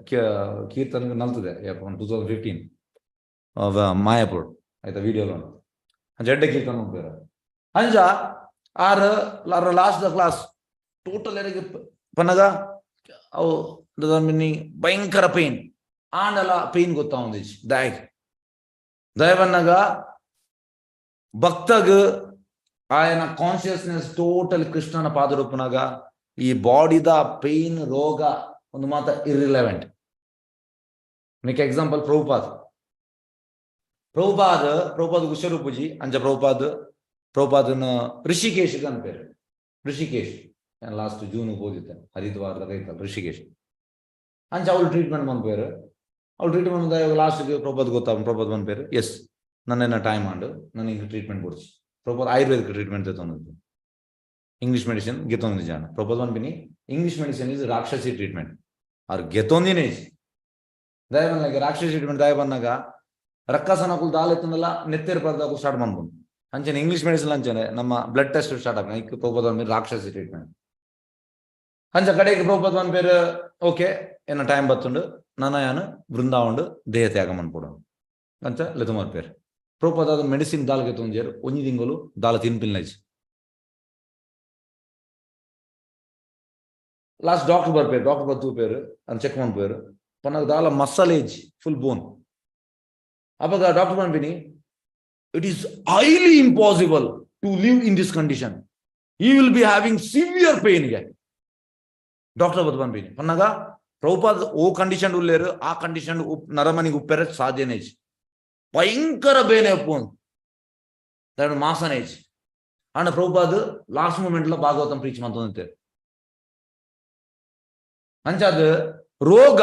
ಕೀರ್ತನ ನಲ್ತದೆ 2015 ಮಾಯಾಪುರ್ ಆಯ್ತಾ ವಿಡಿಯೋలో ಜಡ್ಡೆ ಕೀರ್ತನ ಹೋಗ್ಬೇರ ಅಂಜ ಆರ್ ಲಾಸ್ಟ್ ದ ಕ್ಲಾಸ್ ಟೋಟಲ್ ಎರಿಗೆ ಪನ್ನಗ ಅವು ಭಯಂಕರ ಪೇನ್ ಆಂಡಲ ಪೇನ್ ಗೊತ್ತಾ ಒಂದಿச்சு దయవన్నగా భక్తగ్ ఆయన ಕಾನ್ಶಿಯಸ್ನೆಸ್ ಟೋಟಲ್ ಕೃಷ್ಣನ ಪಾದರೂಪನಾಗ ಈ ಬಾಡಿದ ಪೇನ್ ರೋಗ ಒಂದು ಮಾತ ಇರ್ರಿಲೆವೆಂಟ್ మీకు ಎಕ್ಸಾಂಪಲ್ ప్రభుపాద్ కుశరూపుజీ అంజ ప్రభుపాదನ ಋಷಿಕೇಶ್ ಅಂತ పేరు ಋಷಿಕೇಶ್ లాస్ట్ జూన్ పోదితే హరిద్వార్ రైత ಋಷಿಕೇಶ್ ಅಂಜ ಅವಳು ಟ್ರೀಟ್ಮೆಂಟ್ ಬಂದ್ಪೇರು ಅವಳು ಟ್ರೀಟ್ಮೆಂಟ್ ಲಾಸ್ಟ್ ప్రభుపాద్ ప్రభుపాద్ ಬಂದ್ಪೇರು ಎಸ್ ನನ್ನೇನ ಟೈಮ್ ಆಂಡು ನನಗೆ ಟ್ರೀಟ್ಮೆಂಟ್ ಕೊಡ್ಸಿ ప్రభుపాద్ ಆಯುರ್ವೇದಿಕ್ ಟ್ರೀಟ್ಮೆಂಟ್ ತೊಂದಿದ್ದು ಇಂಗ್ಲಿಷ್ ಮೆಡಿಸಿನ್ ಗೆತ್ತೊಂದಿ ಜಾಣ ప్రభుపాద్ ಬಂದ್ಬಿನಿ ಇಂಗ್ಲಿಷ್ ಮೆಡಿಸಿನ್ ಇಸ್ ರಾಕ್ಷಸಿ ಟ್ರೀಟ್ಮೆಂಟ್ ಅವ್ರು ಗೆತ್ತೊಂದಿನೇ ದಯ ಬಂದಾಗ ರಾಕ್ಷಸಿ ಟ್ರೀಟ್ಮೆಂಟ್ ದಯ ಬಂದಾಗ ರಕ್ಕಸನಕ್ಕೂ ದಾಲೆತ್ತನಲ್ಲ ನೆತ್ತೇರು ಪರದಾಗೂ ಸ್ಟಾರ್ಟ್ ಮಾಡ್ಬೋದು ಅಂಚನೆ ಇಂಗ್ಲಿಷ್ ಮೆಡಿಸಿನ್ ಅಂಚನೆ ನಮ್ಮ ಬ್ಲಡ್ ಟೆಸ್ಟ್ ಸ್ಟಾರ್ಟ್ ಆಗ ప్రభుపాద్ ಬಂದ್ಬಿಟ್ಟು ರಾಕ್ಷಸಿ ಟ್ರೀಟ್ಮೆಂಟ್ ಅಂಚ ಕಡೆಗೆ ప్రభుపాద్ ಬಂದ್ಪೇರು ಓಕೆ ಏನ ಟೈಮ್ ಬತ್ತುಂಡು ನಾನು ಬೃಂದಾವಂಡು ದೇಹ ತ್ಯಾಗ ಮನ್ಪೋಡು ಅಂತ ಲೆತು ಮರ್ಪೇರು ప్రభుపాద్ ಅದು ಮೆಡಿಸಿನ್ ದಾಲ್ಗೆ ತೊಂಜೇರು ಒಂಜಿ ತಿಂಗಳು ದಾಲ ತಿನ್ಪಿಲ್ನೈಜ್ ಲಾಸ್ಟ್ ಡಾಕ್ಟರ್ ಬರ್ಪೇರು ಡಾಕ್ಟರ್ ಬತ್ತೂಪೇರು ಅಂತ ಚೆಕ್ ಮಾಡ್ಪೇರು ಪನ್ನಾಗ ದಾಲ ಮಸಲೇಜ್ ಫುಲ್ ಬೋನ್ ಅವಾಗ ಡಾಕ್ಟರ್ ಬಂದ್ಬಿನಿ it is highly impossible to live in this condition you will be having severe ಪೇನ್ಗೆ ಡಾಕ್ಟರ್ ಬತ್ ಬಂದ್ಬಿನಿ ಪನ್ನಾಗ ప్రభుపాద్ ಓ ಕಂಡೀಷನ್ ಉಲ್ಲೇರು ಆ ಕಂಡೀಷನ್ ನರಮನಿಗೆ ಉಪ್ಪೇರೆ ಸಾಧ್ಯನೇಜ್ ಭಯಂಕರ ಬೇನೆ ಉಪ್ಪು దాని మాసనేజ్ అండ్ ప్రభుపాద్ లాస్ట్ మూమెంట్ లో భాగవతం ప్రీచ్ మంతంతే అంచాదు ರೋಗ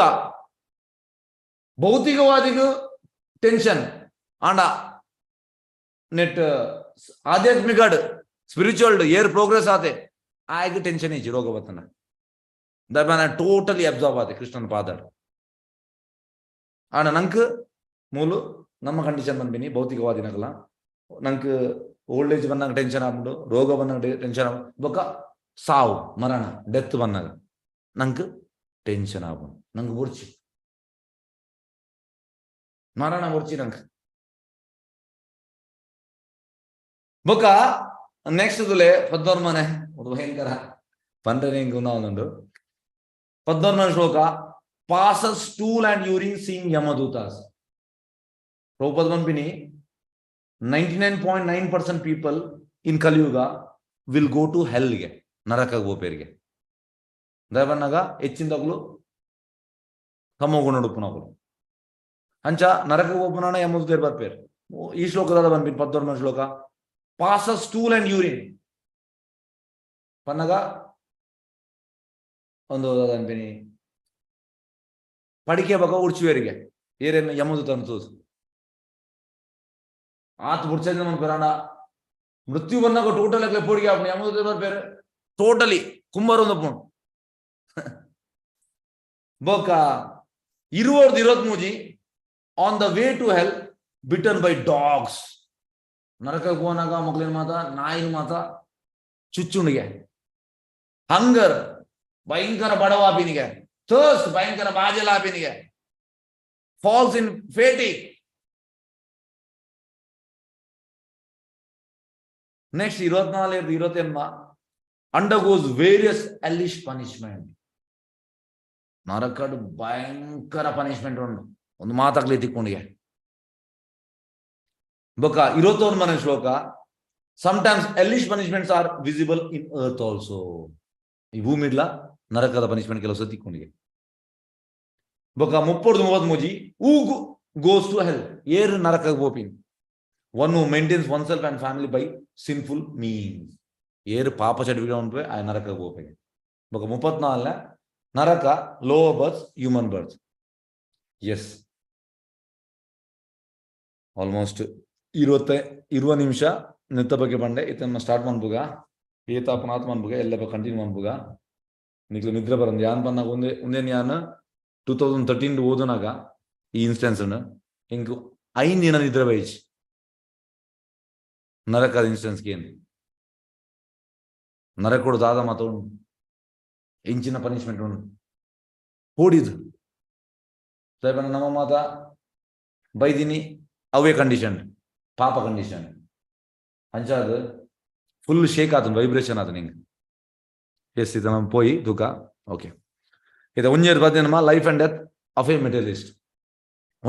ಭೌತಿಕವಾದಿಗೂ ಟೆನ್ಷನ್ ಅಂಡ ನೆಟ್ ಆಧ್ಯಾತ್ಮಿಕ ಸ್ಪಿರಿಚುವಲ್ ಏರ್ ಪ್ರೋಗ್ರೆಸ್ ಆತೆ ಆಯ್ಕೆ ಟೆನ್ಷನ್ ಇಜ್ಜಿ ರೋಗ ಬತ್ತನ ದಯಮಾನ ಟೋಟಲಿ ಅಬ್ಸಾರ್ಬ್ ಆತೆ ಕೃಷ್ಣನ ಪಾದಾಡ್ ಆಂಡ ನಂಗೆ ಮೂಲು ನಮ್ಮ ಕಂಡೀಷನ್ ಬಂದ್ಬಿನಿ ಭೌತಿಕವಾದಿನಗಲ ನಂಗೆ ಓಲ್ಡ್ ಏಜ್ ಬಂದಾಗ ಟೆನ್ಷನ್ ಆಗ್ಬಿಟ್ಟು ರೋಗ ಬಂದಾಗ ಟೆನ್ಷನ್ ಆಗ್ಬಿಟ್ಟು ಬೊಕ್ಕ ಸಾವು ಮರಣ ಡೆತ್ ಬಂದಾಗ ನಂಗೆ ಟೆನ್ಷನ್ ಆಗ್ಬಿಟ್ಟು ನಂಗೆ ಬುರ್ಚಿ ಮರಣ ಬುರ್ಚಿ ನಂಗೆ ಬೊಕ್ಕ ನೆಕ್ಸ್ಟ್ ತುಲೆ 14 ಮನೆ ಭಯಂಕರ ಪಂಡ್ರೆ ಹಿಂಗೆ 14 ಶ್ಲೋಕ passes stool and urine seeing yamadutas. Prabhupad పంపిణీ 99.9% people in Kaliyuga will go to hell ಗೆ ನರಕಕ್ಕೆ ಹೋಪೇರಿಗೆ ದಯವನ್ನಾಗ ಹೆಚ್ಚಿನದಾಗಲು ತಮೋಗುಣ ಉಪ್ಪುನಗಳು ಅಂಚ ನರಕಕ್ಕೆ ಹೋಪುನಾಣ ಯಮದುತೇರ್ ಬರ್ಪೇರು ಈ ಶ್ಲೋಕದಾದ ಬಂದ್ಬಿಟ್ಟು 14 ಶ್ಲೋಕ passes stool and urine ಪನ್ನಗ ಒಂದು ಅನ್ಪಿನಿ ಪಡಿಕೆ ಬಗ ಉಡ್ಚುವೇರಿಗೆ ಏರೇನು ಯಮದೂತ ಅನ್ಸೋದು ಆತ ಬುಡ್ಚ ಪೇರಾಣ ಮೃತ್ಯು ಬಂದಾಗ ಟೋಟಲ್ ಆಗ್ಲೇ ಪೋಡಿಗೆ ಆಪಣ ಯಮದೂತ ಬರ್ಪೇರು ಟೋಟಲಿ ಕುಂಬಾರ ಒಂದು ಪೋಣ್ ಬೋಕ 23 on the way to hell bitten by dogs ನರಕಕ್ಕೆ ಹೋನಾಗ ಮಕ್ಳಿನ ಮಾತ ನಾಯಿನ ಮಾತ ಚುಚ್ಚುಣಿಗೆ ಹಂಗರ್ ಭಯಂಕರ ಬಡವಾಪಿನಿಗೆ ಥರ್ಸ್ಟ್ ಭಯಂಕರ ಬಾಜಲಾಪಿನಿಗೆ falls in ಫೇಟಿ next 24-28 undergoes various ಎಲಿಶ್ punishment ನರಕಡ್ ಭಯಂಕರ ಪನಿಷ್ಮೆಂಟ್ ಉಂಟು ಒಂದು ಮಾತಾಗ್ಲಿ ತಿಕ್ಕೊಂಡಿಗೆ ಬೊಕ್ಕ 21 ಶ್ಲೋಕ sometimes hellish punishments are visible in earth also ಈ ಭೂಮಿಡ್ಲ ನರಕದ ಪನಿಷ್ಮೆಂಟ್ ಕೆಲವು ಸತ್ತಿಕೊಂಡಿಗೆ ಬೊಕ್ಕ 30-33 who goes to hell air ನರಕಕ್ಕೆ ಹೋಪಿನ್ one who maintains oneself and family by sinful means air ಪಾಪ ಚಟುವಟಿಕೆ ಉಂಟು ಆ ನರಕಕ್ಕೆ ಹೋಪಿಗೆ ಬೊಕ್ಕ 34 ನರಕ ಲೋವರ್ ಬರ್ತ್ ಹ್ಯೂಮನ್ ಬರ್ತ್ ಎಸ್ ಆಲ್ಮೋಸ್ಟ್ 20 ನಿಮಿಷ ನಿತ್ತ ಬಗ್ಗೆ ಬಂಡೆ ಇದನ್ನ ಸ್ಟಾರ್ಟ್ ಮಾಡ್ಬುಗ ಏತಾಪನಾತ್ ಮಾಡ್ಬುಗ ಎಲ್ಲ ಕಂಟಿನ್ಯೂ ಮಾಡ್ಬುಗ ನಿಕ್ಲು ನಿದ್ರೆ ಬರಂದು ಯಾನ್ ಬಂದಾಗ ಒಂದೇ ನಾನು 2013 ಓದನಾಗ ಈ ಇನ್ಸ್ಟೆನ್ಸ್ ఇంకో 5 ದಿನ ನಿದ್ರೆ ಬೈಚ್ ನರಕದ ಇನ್ಸ್ಟೆನ್ಸ್ ಏನು ನರಕೊಡು ದಾದ ಮಾತು ಇಂಚಿನ ಪನಿಷ್ಮೆಂಟ್ ಉಂಟು ಹೂಡಿದು ಸಾಹೇಬನ ನಮ್ಮ ಮಾತ ಬೈದಿನಿ ಅವೇ ಕಂಡೀಷನ್ ಪಾಪ ಕಂಡೀಷನ್ ಅಂಚಾದ ಫುಲ್ ಶೇಕ್ ಆತ ವೈಬ್ರೇಷನ್ ಆತ ನಿಂಗೆ ಎಸ್ ಇದು ನಮ್ಮ ಪೋಯಿ ದುಃಖ ಓಕೆ ಇದು ಒಂಜೇದು ಬರ್ತೀನಿ ನಮ್ಮ life and death of a materialist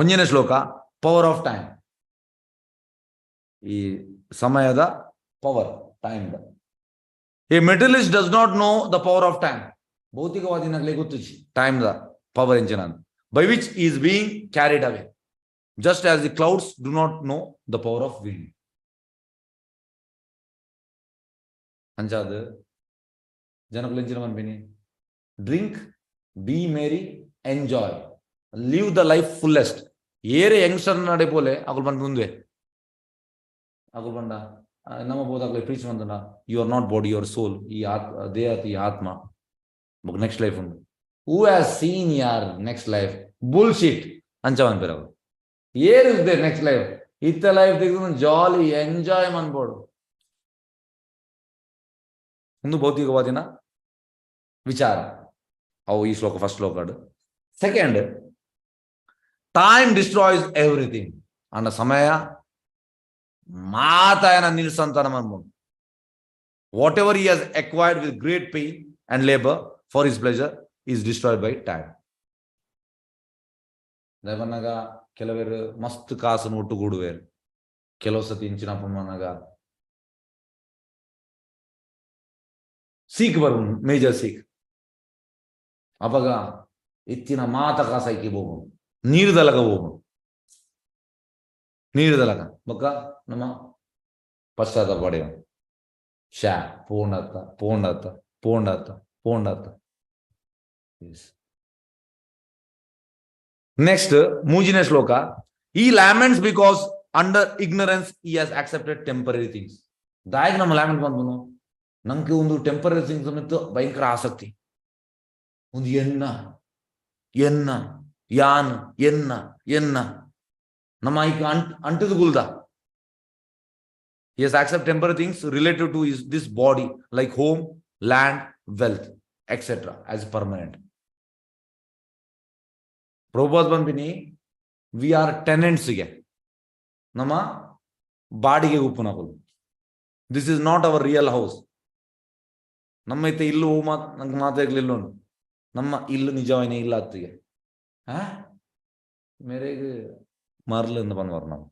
ಒಂಜನೇ ಶ್ಲೋಕ ಪವರ್ ಆಫ್ ಟೈಮ್ ಈ ಸಮಯದ power time a materialist does not know the power of time ಭೌತಿಕವಾದಿನಾಗಲೇ ಗೊತ್ತು ಟೈಮ್ ದ ಪವರ್ ಎಂಜಿನ by which is being carried away just as the clouds do not know the power of wind. ಅಂಚಾದ ಜನಗಳು ಎಂಚಿನ ಮನ್ಪಿನಿ drink be merry enjoy live the life fullest ಏರೆ youngster ನಡೆ ಪೋಲೆ ಅಕುಲು ಬಂದು ಮುಂದೆ ಅಕುಲು ಬಂಡ ನಮ್ಮ ಬೋದಾಗಲೇ ಪ್ರೀಚ್ ಬಂದನ you are not body your soul ಈ ದೇಹದ ಈ ಆತ್ಮ ನೆಕ್ಸ್ಟ್ ಲೈಫ್ ಉಂಟು ಹೂ ಹ್ಯಾಸ್ ಸೀನ್ ಯಾರ್ ನೆಕ್ಸ್ಟ್ ಲೈಫ್ ಬುಲ್ಶಿಟ್ ಅಂಚ ಮನ್ಪೇರ ಅವರು ಏನಿದೆ ನೆಕ್ಸ್ಟ್ ಲೈಫ್ ಇತ್ತ ಲೈಫ್ ತೆಗೆದು ಜಾಲಿ ಎಂಜಾಯ್ ಮಾಡ್ಬೋಡು ಒಂದು ಭೌತಿಕವಾದಿನ ವಿಚಾರ ಅವು ಈ ಶ್ಲೋಕ ಫಸ್ಟ್ ಶ್ಲೋಕ ಸೆಕೆಂಡ್ ಟೈಮ್ ಡಿಸ್ಟ್ರಾಯ್ಸ್ ಎವ್ರಿಥಿಂಗ್ ಅನ್ನ ಸಮಯ ಮಾತಾಯನ ನಿಲ್ಸಂತಾನ ಮಾಡ್ಬೋದು whatever he has acquired with great pain and labour for his pleasure is destroyed by time ದಯವನ್ನಾಗ ಕೆಲವರು ಮಸ್ತ್ ಕಾಸನ್ನು ಒಟ್ಟುಗೂಡುವೇರು ಕೆಲವು ಸತಿ ಇಂಚಿನಪ್ಪ ಮನಾಗ ಸೀಕ್ ಬರು ಮೇಜರ್ ಸೀಕ್ ಅವಾಗ ಇತ್ತಿನ ಮಾತ ಕಾಸೈಕಿ ಹೋಗು ನೀರ್ದಲಗ ಹೋಗು ನೀರ್ದಲಗ ಬೊಕ್ಕ ನಮ್ಮ ಪಶ್ಚಾತ್ತಾಪ ಪಡೆಯ ಶಾ ಪೂರ್ಣತ್ತ ಪೂರ್ಣತ್ತ ಪೂರ್ಣತ್ತ ಪೂರ್ಣತ್ತ ನೆಕ್ಸ್ಟ್ ಮೂಜಿನ ಶ್ಲೋಕ ಈ ಲ್ಯಾಮೆಂಟ್ಸ್ ಬಿಕಾಸ್ ಅಂಡರ್ ಇಗ್ನರೆನ್ಸ್ ಈ ಹ್ಯಾಸ್ ಆಕ್ಸೆಪ್ಟೆಡ್ ಟೆಂಪರರಿ ಥಿಂಗ್ಸ್ ದಾಯಕ್ ನಮ್ಮ ಲ್ಯಾಮೆಂಟ್ ಬಂದ್ಬನು ನಂಗೆ ಒಂದು ಟೆಂಪರರಿ ಥಿಂಗ್ಸ್ ಸಮೇತ ಭಯಂಕರ ಆಸಕ್ತಿ ಒಂದು ಎನ್ನ ಎನ್ನ ಯಾನ್ ಎನ್ನ ಎನ್ನ ನಮ್ಮ ಈಗ ಅಂಟದು ಗುಲ್ದ he has accepted temporary things related to this body like home, land, wealth, etc. as permanent. Prabhupada Banpini, we are tenants again. Nama body ge uppunakulu. This is not our real house. Namma ite illu nange maataglillo namma illu nijavane illa attige. Merege marlu endu banvaru ನಾವು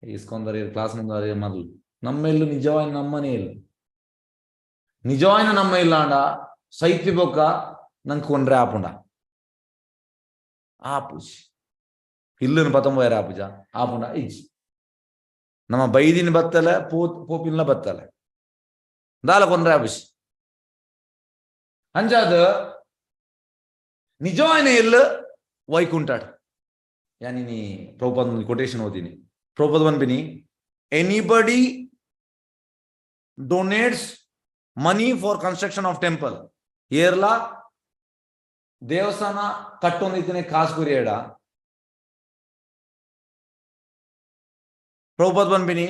ISKCON class ಮುಂದೆ ಮೊದಲು ನಮ್ಮೆಲ್ಲೂ ನಿಜವಾದ ನಮ್ಮನೇ ಇಲ್ಲ ನಿಜವಾದ ನಮ್ಮ ಇಲ್ಲ ಅಂಡ ಸೈತಿ ಬೊಕ್ಕ ನಂಗೆ ಕೊಂಡ್ರೆ ಆಪುಂಡ ಆಪುಜಿ ಇಲ್ಲನ್ನು ಪತಂಬೋಯರ ಆಪುಜ ಆಪುಂಡ ಇಜ್ಜಿ ನಮ್ಮ ಬೈದಿನ ಬತ್ತಲೆ ಪೋಪಿನ ಬತ್ತಲೆ ದಾಲ ಕೊಂಡ್ರೆ ಆಪುಜಿ ಅಂಜಾದ ನಿಜವಾದ ಇಲ್ಲ ವೈಕುಂಠಾಡ್ ಯಾನಿ ನೀ ಪ್ರಭುಪಾದ ಕೊಟೇಶನ್ ಓದಿನಿ Prabhupada Banpini, anybody donates money for construction of temple. Yerla Devasana kattonitine kaas kuriyeda. Prabhupada Banpini,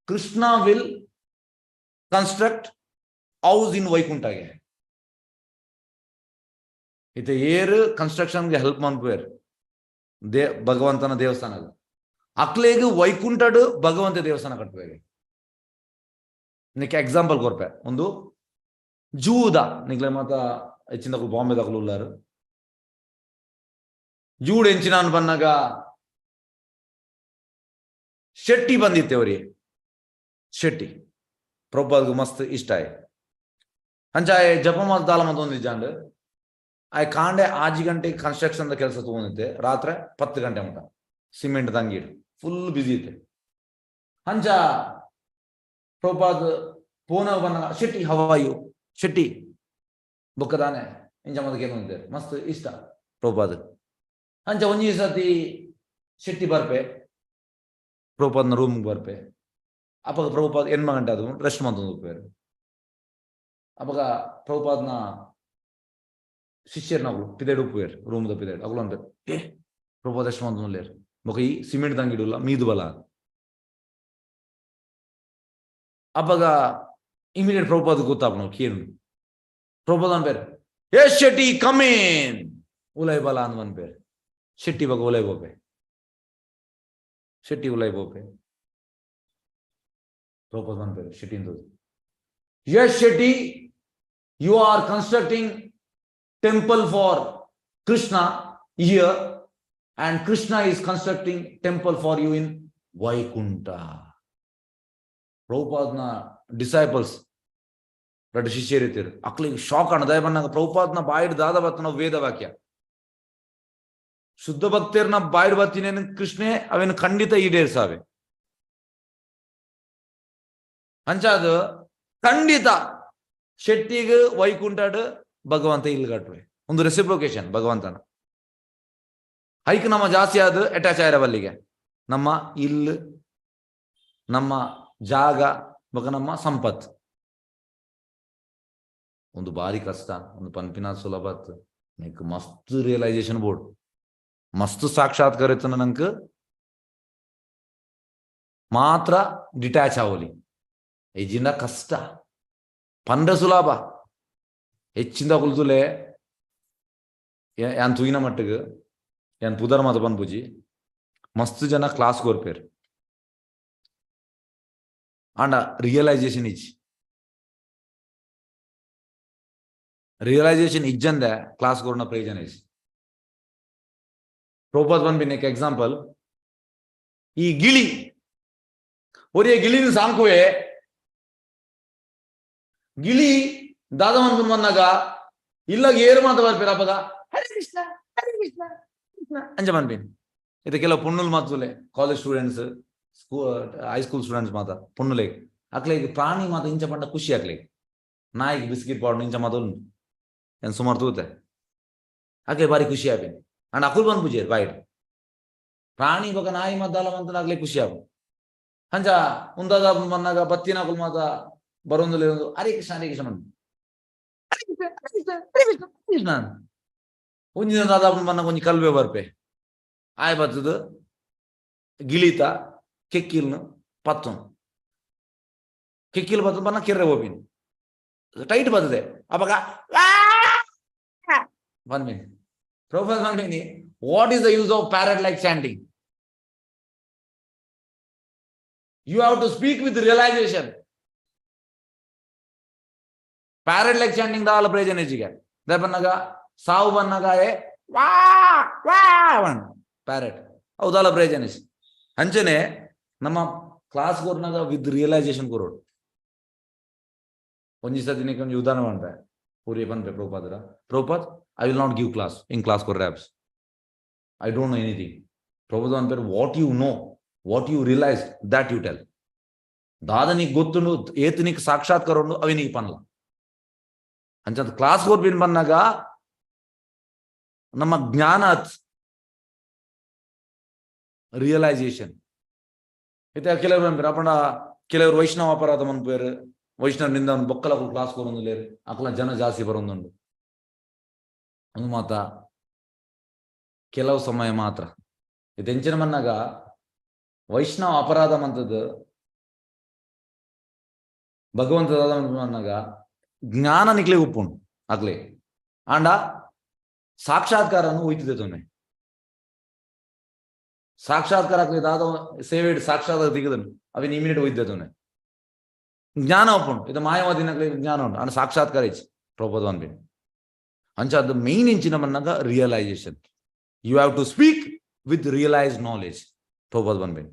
Krishna will construct house in Vaikuntha again. Ite year construction ge help manpuer. Bhagavantana Devasana. ಅಕ್ಲೇಗೆ ವೈಕುಂಠಡು ಭಗವಂತ ದೇವಸ್ಥಾನ ಕಟ್ಟಬೇಕು ನಿಕ್ಕೆ example ಕೊರ್ಪೆ ಒಂದು ಜೂದ ನಿಕ್ಲೆ ಮಾತ ಹೆಚ್ಚಿನ ಬಾಂಬೆದಾಗಲು ಉಳ್ಳಾರು Jude ಎಂಚಿನ ಬಂದಾಗ ಶೆಟ್ಟಿ ಬಂದಿತ್ತೆ ಅವ್ರಿಗೆ ಶೆಟ್ಟಿ ಪ್ರಭುಪಾದಗೂ ಮಸ್ತ್ ಇಷ್ಟ ಆಯ್ ಅಂಚಾಯ್ ಜಪಮಾಲ ತಾಲ ಮತ ಒಂದಿಜ್ಜಾಂಡ್ ಆಯ್ ಕಾಂಡೆ 6 ಗಂಟೆಗೆ ಕನ್ಸ್ಟ್ರಕ್ಷನ್ ಕೆಲಸ ತಗೊಂಡಿದ್ದೆ ರಾತ್ರಿ 10 ಗಂಟೆ ಮಟ ಸಿಮೆಂಟ್ ತಂಗಿಡ್ ಫುಲ್ ಬಿಸಿ ಇತ್ತೆ ಹಂಚ ಪ್ರಭುಪಾದ ಪೋನ ಬನ್ನ ಶೆಟ್ಟಿ ಹವಾಯು ಶೆಟ್ಟಿ ಬೊಕ್ಕದಾನೆ ಇಂಚ ಮದಕೇನು ಮಸ್ತ್ ಇಷ್ಟ ಪ್ರಭುಪಾದ ಹಂಚ ಒಂಜಿ ಸತಿ ಶೆಟ್ಟಿ ಬರ್ಪೆ ಪ್ರಭುಪಾದನ ರೂಮ್ ಬರ್ಪೆ ಅಪ್ಪಾಗ ಪ್ರಭುಪಾದ 8 ಗಂಟೆ ಅದು ರೆಸ್ಟ್ ಮಾಡ್ಕೊಂಡು ಹೋಗ್ಪೇರು ಅಪ್ಪಾಗ ಪ್ರಭುಪಾದನ ಶಿಷ್ಯರ್ನಗಳು ಪಿದೇಡು ಉಪ್ಪೇರು ರೂಮ್ದ ಪಿದೇಡು ಅಗಳು ಅಂದ್ರೆ ಪ್ರಭುಪಾದ ರೆಸ್ಟ್ ಮಾಡ್ಕೊಂಡು మొక ఈ సిమెంట్ తంగిడుల మీదు బల అప్పగా ఇమీడియట్ ప్రభుపాద ಗೊತ್ತಾಗ್ನೋ ಕೇನು ప్రభుపాద ಅನ್ಬೇರ್ ಎಸ್ ಶೆಟ್ಟಿ ಕಮ್ ಇನ್ ಉಲೈ ಬಲ ಅನ್ಬೇರ್ ಶೆಟ್ಟಿ ಬಗ ಉಲೈ ಬೋಪೆ ಶೆಟ್ಟಿ ಉಲೈ ಬೋಪೆ ప్రభుపాద ಅನ್ಬೇರ್ ಶೆಟ್ಟಿ ಇಂದು ಎಸ್ Shetty you are constructing temple for Krishna here and Krishna is constructing temple for you in Vaikunta. Prabhupada disciples ರಡ್ ಶಿಷ್ಯರಿರ್ತಾರೆ ಅಕ್ಲಿಗೆ ಶಾಕ್ ಅಣ್ಣದಾಯ ಬಂದಾಗ ಪ್ರಭುಪಾದನ ಬಾಯಿಡ್ ದಾದ ಬತ್ತನ ವೇದ ವಾಕ್ಯ ಶುದ್ಧ ಭಕ್ತರ್ನ ಬಾಯಿಡ್ ಬತ್ತಿನೇನು ಕೃಷ್ಣೆ ಅವೇನು ಖಂಡಿತ ಈಡೇರ್ಸಾವೆ ಅಂಚಾದ ಖಂಡಿತ ಶೆಟ್ಟಿಗೆ ವೈಕುಂಠಡ್ ಭಗವಂತ ಇಲ್ಲಿ ಕಟ್ವೆ ಒಂದು ರೆಸಿಪ್ರೊಕೇಶನ್ ಭಗವಂತನ ಹೈಕ್ ನಮ್ಮ ಜಾಸ್ತಿ ಆದ ಅಟ್ಯಾಚ್ ಆಗಿರವಲ್ಲಿಗೆ ನಮ್ಮ ಇಲ್ಲಿ ನಮ್ಮ ಜಾಗ ಬಗ ನಮ್ಮ ಸಂಪತ್ ಒಂದು ಬಾರಿ ಕಷ್ಟ ಒಂದು ಪಂಪಿನ ಸುಲಭತ್ ನಿಕ್ ಮಸ್ತ್ ರಿಯಲೈಸೇಷನ್ ಬೋರ್ಡ್ ಮಸ್ತ್ ಸಾಕ್ಷಾತ್ಕಾರ ಇತ್ತು ನಂಗೆ ಮಾತ್ರ ಡಿಟ್ಯಾಚ್ ಆಗೋಲಿ ಈಜಿನ ಕಷ್ಟ ಪಂಡ ಸುಲಭ ಹೆಚ್ಚಿಂದ ಕುಲ್ತುಲೆ ಯಾನ್ ತೂಯಿನ ಮಟ್ಟಿಗೆ ಯಾನ್ ಪುದರ್ ಮಾತ ಪನ್ಪುಜಿ ಮಸ್ತ್ ಜನ ಕ್ಲಾಸ್ ಕೋರ್ಪೇರು ಆಂಡ ರಿಯಲೈಸೇಷನ್ ಇಚ್ಚಿ ರಿಯಲೈಸೇಷನ್ ಇಜ್ಜಂದೆ ಕ್ಲಾಸ್ ಕೋರ್ನ ಪ್ರಯೋಜನ ಇಚ್ಚಿ ಪ್ರಭುಪಾದ ಬಂದ್ಬಿನ್ एक ಎಕ್ಸಾಂಪಲ್ ಈ ಗಿಳಿ ಒರಿಯ ಗಿಳಿನ ಸಾಂಕುವೆ ಗಿಳಿ ದಾದವನ್ ಬಂದಾಗ ಇಲ್ಲ ಏರು ಮಾತ ಬರ್ಪೇರ ಅಪ್ಪಗ ಹರೇ ಕೃಷ್ಣ ಅಂಜ ಬಂದ್ಬಿನ್ ಇದು ಕೆಲವು ಪುಣ್ಣುಲ್ ಮಾತುಲೆ ಕಾಲೇಜ್ ಸ್ಟೂಡೆಂಟ್ಸ್ ಹೈಸ್ಕೂಲ್ ಸ್ಟೂಡೆಂಟ್ಸ್ ಮಾತ ಪುಣ್ಣುಲೆ ಅಕ್ಲೆಗೆ ಪ್ರಾಣಿ ಮಾತ ಇಂಚ ಪಂಡ ಖುಷಿ ಆಗ್ಲಿ ನಾಯಿಗೆ ಬಿಸ್ಕಿಟ್ ಪಾಡ್ ಇಂಚ ಮಾತೊಂದು ಏನ್ ಸುಮಾರು ತೂತೆ ಅಕ್ಲೆ ಬಾರಿ ಖುಷಿ ಆಪೇನ್ ಅಂಡ್ ಅಕುಲ್ ಬಂದ್ ಪೂಜೆ ಬಾಯ್ಡ್ ಪ್ರಾಣಿ ಬಗ ನಾಯಿ ಮದ್ದಾಲ ಮಂತ ಆಗ್ಲೇ ಖುಷಿ ಆಗ ಹಂಚ ಮುಂದಾದ ಬಂದಾಗ ಬತ್ತಿನ ಅಕುಲ್ ಮಾತ ಬರೋಂದು ಹರೇ ಕೃಷ್ಣ ಕೃಷ್ಣ ಒಂದಿನ ದಾದ ಬನ್ನ ಕೊಂಚ ಕಲ್ವೆ ಬರ್ಪೆ ಆಯ್ ಬತ್ತದ ಗಿಳಿತ ಕೆಕ್ಕಿಲ್ನು ಪತ್ತು ಕೆಕ್ಕಿಲ್ ಬತ್ತ ಬನ್ನ ಕೆರ್ರೆ ಹೋಪಿನ್ ಟೈಟ್ ಬರ್ತದೆ ಅವಾಗ ಬಂದ್ಮೇಲೆ ಪ್ರೊಫೆಸರ್ ಬಂದ್ಮೇಲೆ what is the use of parrot like chanting you have to speak with realisation parrot like chanting ದಾಲ ಪ್ರಯೋಜನ ಹೆಚ್ಚಿಗೆ ದ ಬನ್ನಾಗ ಸಾವು ಬನ್ನಾಗ ವಾ ವಾ ಪ್ಯಾರಟ್ ಹೌದಾಲ ಪ್ರಯೋಜನ ಹೆಚ್ಚು ಅಂಚನೆ ನಮ್ಮ ಕ್ಲಾಸ್ ಕೋರ್ನಾಗ ವಿತ್ ರಿಯಲೈಸೇಷನ್ ಕೊರೋಡು ಒಂದ್ ದಿವಸ ದಿನಕ್ಕೆ ಒಂದು ಉದಾಹರಣೆ ಮಾಡ್ರೆ ಪೂರಿ ಬಂದ್ರೆ Prabhupad I will not give class in class ಕೋರ್ ರ್ಯಾಪ್ಸ್ I don't know anything Prabhupad ಅಂತಾರೆ what you know what you realize that you tell ದಾದ ನೀಗ್ ಗೊತ್ತುಂಡು ಏತ್ ನೀಕ್ ಸಾಕ್ಷಾತ್ಕಾರ ಉಂಡು ಅವಿ ನೀಗ್ ಪನ್ಲ ಅಂಚಂತ ಕ್ಲಾಸ್ ಕೋರ್ ಬಿನ್ ಬಂದಾಗ ನಮ್ಮ ಜ್ಞಾನ ರಿಯಲೈಸೇಷನ್ ಇತ್ತೆ ಕೆಲವರು ಅಂತಾರೆ ಅಪ್ಪಂಡ ಕೆಲವರು ವೈಷ್ಣವ ಅಪರಾಧ ಮನ್ಪೇರು ವೈಷ್ಣವ್ ನಿಂದ ಬೊಕ್ಕಲ ಕ್ಲಾಸ್ ಕೊರೊಂದು ಲೇರು ಅಕ್ಲ ಜನ ಜಾಸ್ತಿ ಬರೋಂದುಂಡು ಒಂದು ಮಾತ ಕೆಲವು ಸಮಯ ಮಾತ್ರ ಇದು ಎಂಚಿನ ಮನ್ನಾಗ ವೈಷ್ಣವ ಅಪರಾಧ ಮಂತದ್ದು ಭಗವಂತದ ಮನ್ನಾಗ ಜ್ಞಾನ ನಿಕ್ಲೆ ಉಪ್ಪುಂಡು ಆಗ್ಲೇ ಆಂಡ ಸಾಕ್ಷಾತ್ಕಾರನು ಹೋಯ್ತಿದೆ ತೊನೆ ಸಾಕ್ಷಾತ್ಕಾರ ಆಗ್ಲಿ ದಾದ ಸೇವೆ ಸಾಕ್ಷಾತ್ಕಾರ ದಿಗದನು ಅವಿನ ಇಮಿಡಿಯೇಟ್ ಹೋಯ್ತಿದೆ ತೊನೆ ಜ್ಞಾನ ಒಪ್ಪುಂಡು ಇದು ಮಾಯವಾದಿನಗ್ಲಿ ಜ್ಞಾನ ಉಂಟು ಅಂಡ್ ಸಾಕ್ಷಾತ್ಕಾರ ಇಚ್ಚಿ ಪ್ರಭುಪಾದ ಅನ್ಬಿನ್ ಅಂಚ ಅದು ಮೇನ್ ಇಂಚಿನ ಮನ್ನಾಗ realization you have to speak with realize knowledge Prabhupada ಅನ್ಬಿನ್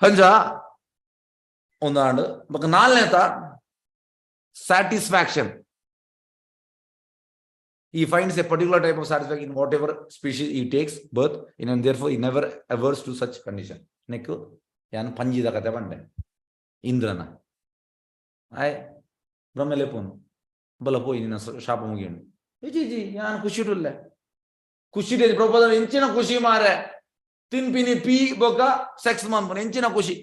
ಅಂಚ ಒಂದಾಂಡು ಬಕ ನಾಲ್ನೇತ satisfaction he finds a particular type of satisfaction in whatever species he takes birth in and therefore he never averse to such condition nekku yan panjida kate bande indrana ay brahmele pon bala poi nina shapa mugindu ji yan kushidulle kushide proposal enchina kushi mare tinpini p boka sex man pon enchina kushi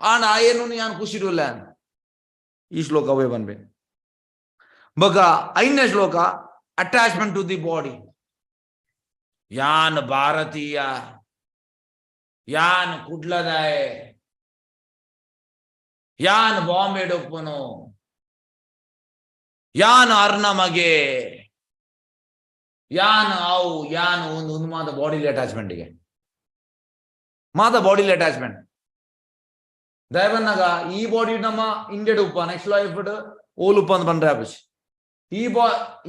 ana ayenu yan kushidulle ee shloka way banbe ಬಗ ಐದನೇ ಶ್ಲೋಕ attachment to the body ಯಾನ್ ಭಾರತೀಯ, ಯಾನ್ ಕುಡ್ಲದಾಯ, ಯಾನ್ ಬಾಂಬೆ ಡೊಪ್ಪನು, ಯಾನ್ ಅರ್ನ ಮಗೆ, ಯಾನ್ ಅವು ಯಾನ್ ಒಂದು ಮಾದ ಬಾಡಿಲಿ ಅಟ್ಯಾಚ್ಮೆಂಟ್ಗೆ ಮಾದ ಬಾಡಿಲಿ ಅಟ್ಯಾಚ್ಮೆಂಟ್ ದಯವನ್ನಾಗ ಈ ಬಾಡಿ ನಮ್ಮ ಇಂಡಿಯಡ್ ಉಪ್ಪ ನೆಕ್ಸ್ಟ್ ಲೈಫ್ ಓಲ್ ಉಪ್ಪ ಅಂತ ಬಂದ್ರೆ ಆಪಿಸ್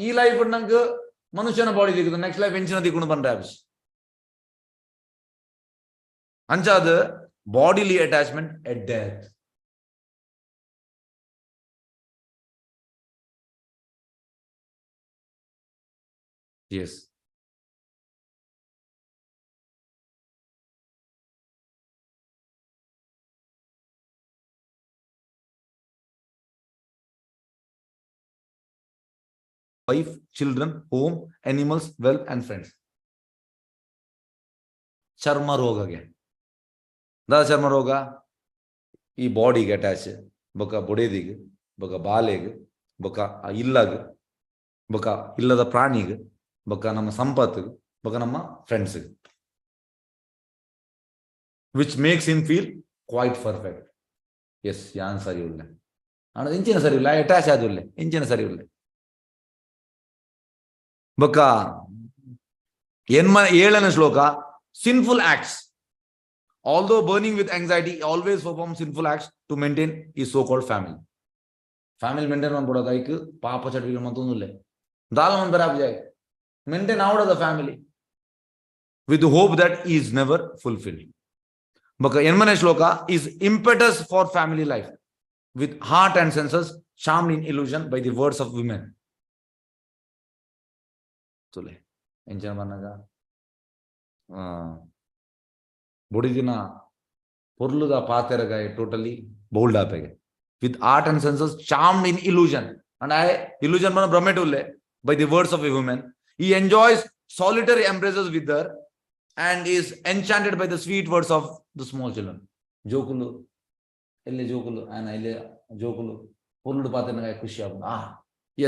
ಈ ಲೈಫ್ ನಂಗೆ ಮನುಷ್ಯನ ಬಾಡಿ ದಿಕ್ಕುದು ನೆಕ್ಸ್ಟ್ ಲೈಫ್ ಹೆಂಚಿನ ದಿಕ್ಕು ಬಂದ್ರೆ apis ಅಂಚಾದ bodily attachment at death. Yes. Wife, children, home, animals, wealth, and friends. ಚರ್ಮ ರೋಗಗೆ ದಾದ ಚರ್ಮ ರೋಗ ಈ ಬಾಡಿಗೆ ಅಟ್ಯಾಚ್ ಬೊಕ ಬೊಡೆದಿಗೆ ಬೊಕ ಬಾಲೆಗೆ ಬೊಕ ಇಲ್ಲಗೆ ಬೊಕ ಇಲ್ಲದ ಪ್ರಾಣಿಗೆ ಬೊಕ ನಮ್ಮ ಸಂಪತ್ತಿಗೆ ಬೊಕ ನಮ್ಮ ಫ್ರೆಂಡ್ಸ್ಗೆ which makes him feel quite perfect. ಎಸ್ ಯಾನ್ ಸರಿ ಉಳ್ಳ ಅಣ್ಣ ಇಂಚಿನ ಸರಿ ಇಲ್ಲ ಅಟ್ಯಾಚ್ ಆದುಲ್ಲೆ ಇಂಚಿನ ಸರಿ ಉಳ್ಳೆ ಬೊಕ ಏಳನೇ ಶ್ಲೋಕ sinful acts. Although burning with anxiety, he always performs sinful acts to maintain his so-called family. Family maintain manpoda like papa chadvil mantundulle dal man barab jay maintain out of the family with the hope that he is never fulfilled. But enmane shloka is impetus for family life with heart and senses charmed in illusion by the words of women. Tule enjana banaga ಬುಡಿದಿನ ಪೊರ್ಲುದ ಪಾತೆರಗಾಯ totally bowled ಆಪೆಗೆ with art and senses charmed in illusion and I illusion ಬನ ಬ್ರಹ್ಮೆಟುಲ್ಲೆ by the words of a women. He enjoys solitary embraces with her and is enchanted by the sweet words of the small children. ಜೋಕುಲು ಎಲ್ಲಿ ಜೋಕುಲು ಆನ ಇಲ್ಲಿ ಜೋಕುಲು ಪೊರ್ಲುಡು ಪಾತೆರಗಾಯ ಖುಷಿ ಆಗ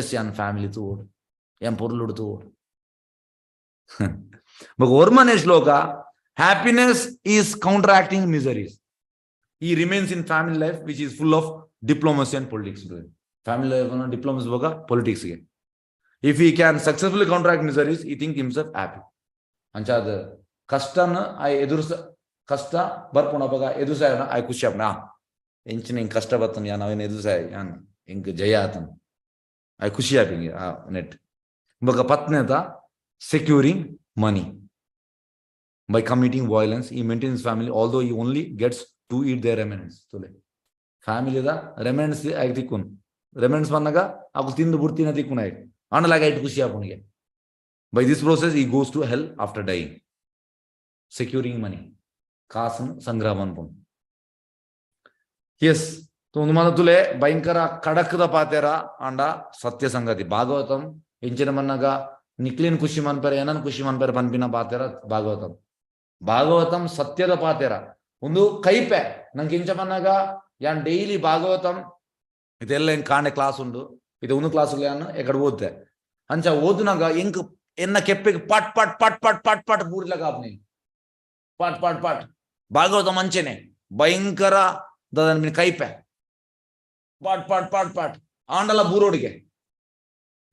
ಎಸ್ ಯಾನ್ ಫ್ಯಾಮಿಲಿ ತೂಡ್ ಎಂ ಪೊರ್ಲುಡು ತೂಡ್. But Ormane shloka, happiness is counteracting miseries. He remains in family life, which is full of diplomacy and politics. Family life, diplomacy, politics. If he can successfully counteract miseries, he thinks himself happy. Anchad kastana I edursa kasta barpona baga edusayana I kushapna. Enchine kasta batan yana when edusay yan ink jayatan. I kushaping net. Baga patneta securing money. By committing violence, he maintains his family, although he only gets to eat their remnants. Family da remnants I tikun. Remnants managa aku tindu burtina tikun I. Analaga it kushya punige. By this process, he goes to hell after dying. Securing money. Kasan sangraman pun. Yes. So tule bainkara kadakda patera anda satya sangati. Bhagavatam enchina managa ನಿಕ್ಲಿನ್ ಖುಷಿ ಮನ್ಪೇರೆ ಏನನ್ ಖುಷಿ ಮನ್ಪೇರೆ ಪನ್ಪಿನ ಪಾತೆರ ಭಾಗವತಂ. ಭಾಗವತಂ ಸತ್ಯದ ಪಾತೆರ ಒಂದು ಕೈಪೆ ನಂಗೆ ಇಂಚ ಪನ್ನಾಗ ಯಾನ್ ಡೈಲಿ ಭಾಗವತಂ ಇದೆಲ್ಲ ಹೆಂಗ್ ಕಾಣೆ ಕ್ಲಾಸ್ ಉಂಡು ಇದು ಒಂದು ಕ್ಲಾಸ್ ಎಕಡೆ ಓದ್ತೆ ಅಂಚ ಓದಿನಾಗ ಹೆಂಗ್ ಎನ್ನ ಕೆಪ್ಪೆಗೆ ಪಟ್ ಪಟ್ ಪಟ್ ಪಟ್ ಪಟ್ ಪಟ್ ಬೂರ್ಲಕ ಆಪ್ನಿ ಪಟ್ ಪಟ್ ಪಟ್ ಭಾಗವತಂ ಅಂಚೆನೆ ಭಯಂಕರ ದನ ಕೈಪೆ ಪಟ್ ಪಟ್ ಪಟ್ ಪಟ್ ಆಂಡಲ ಬೂರೋಡಿಗೆ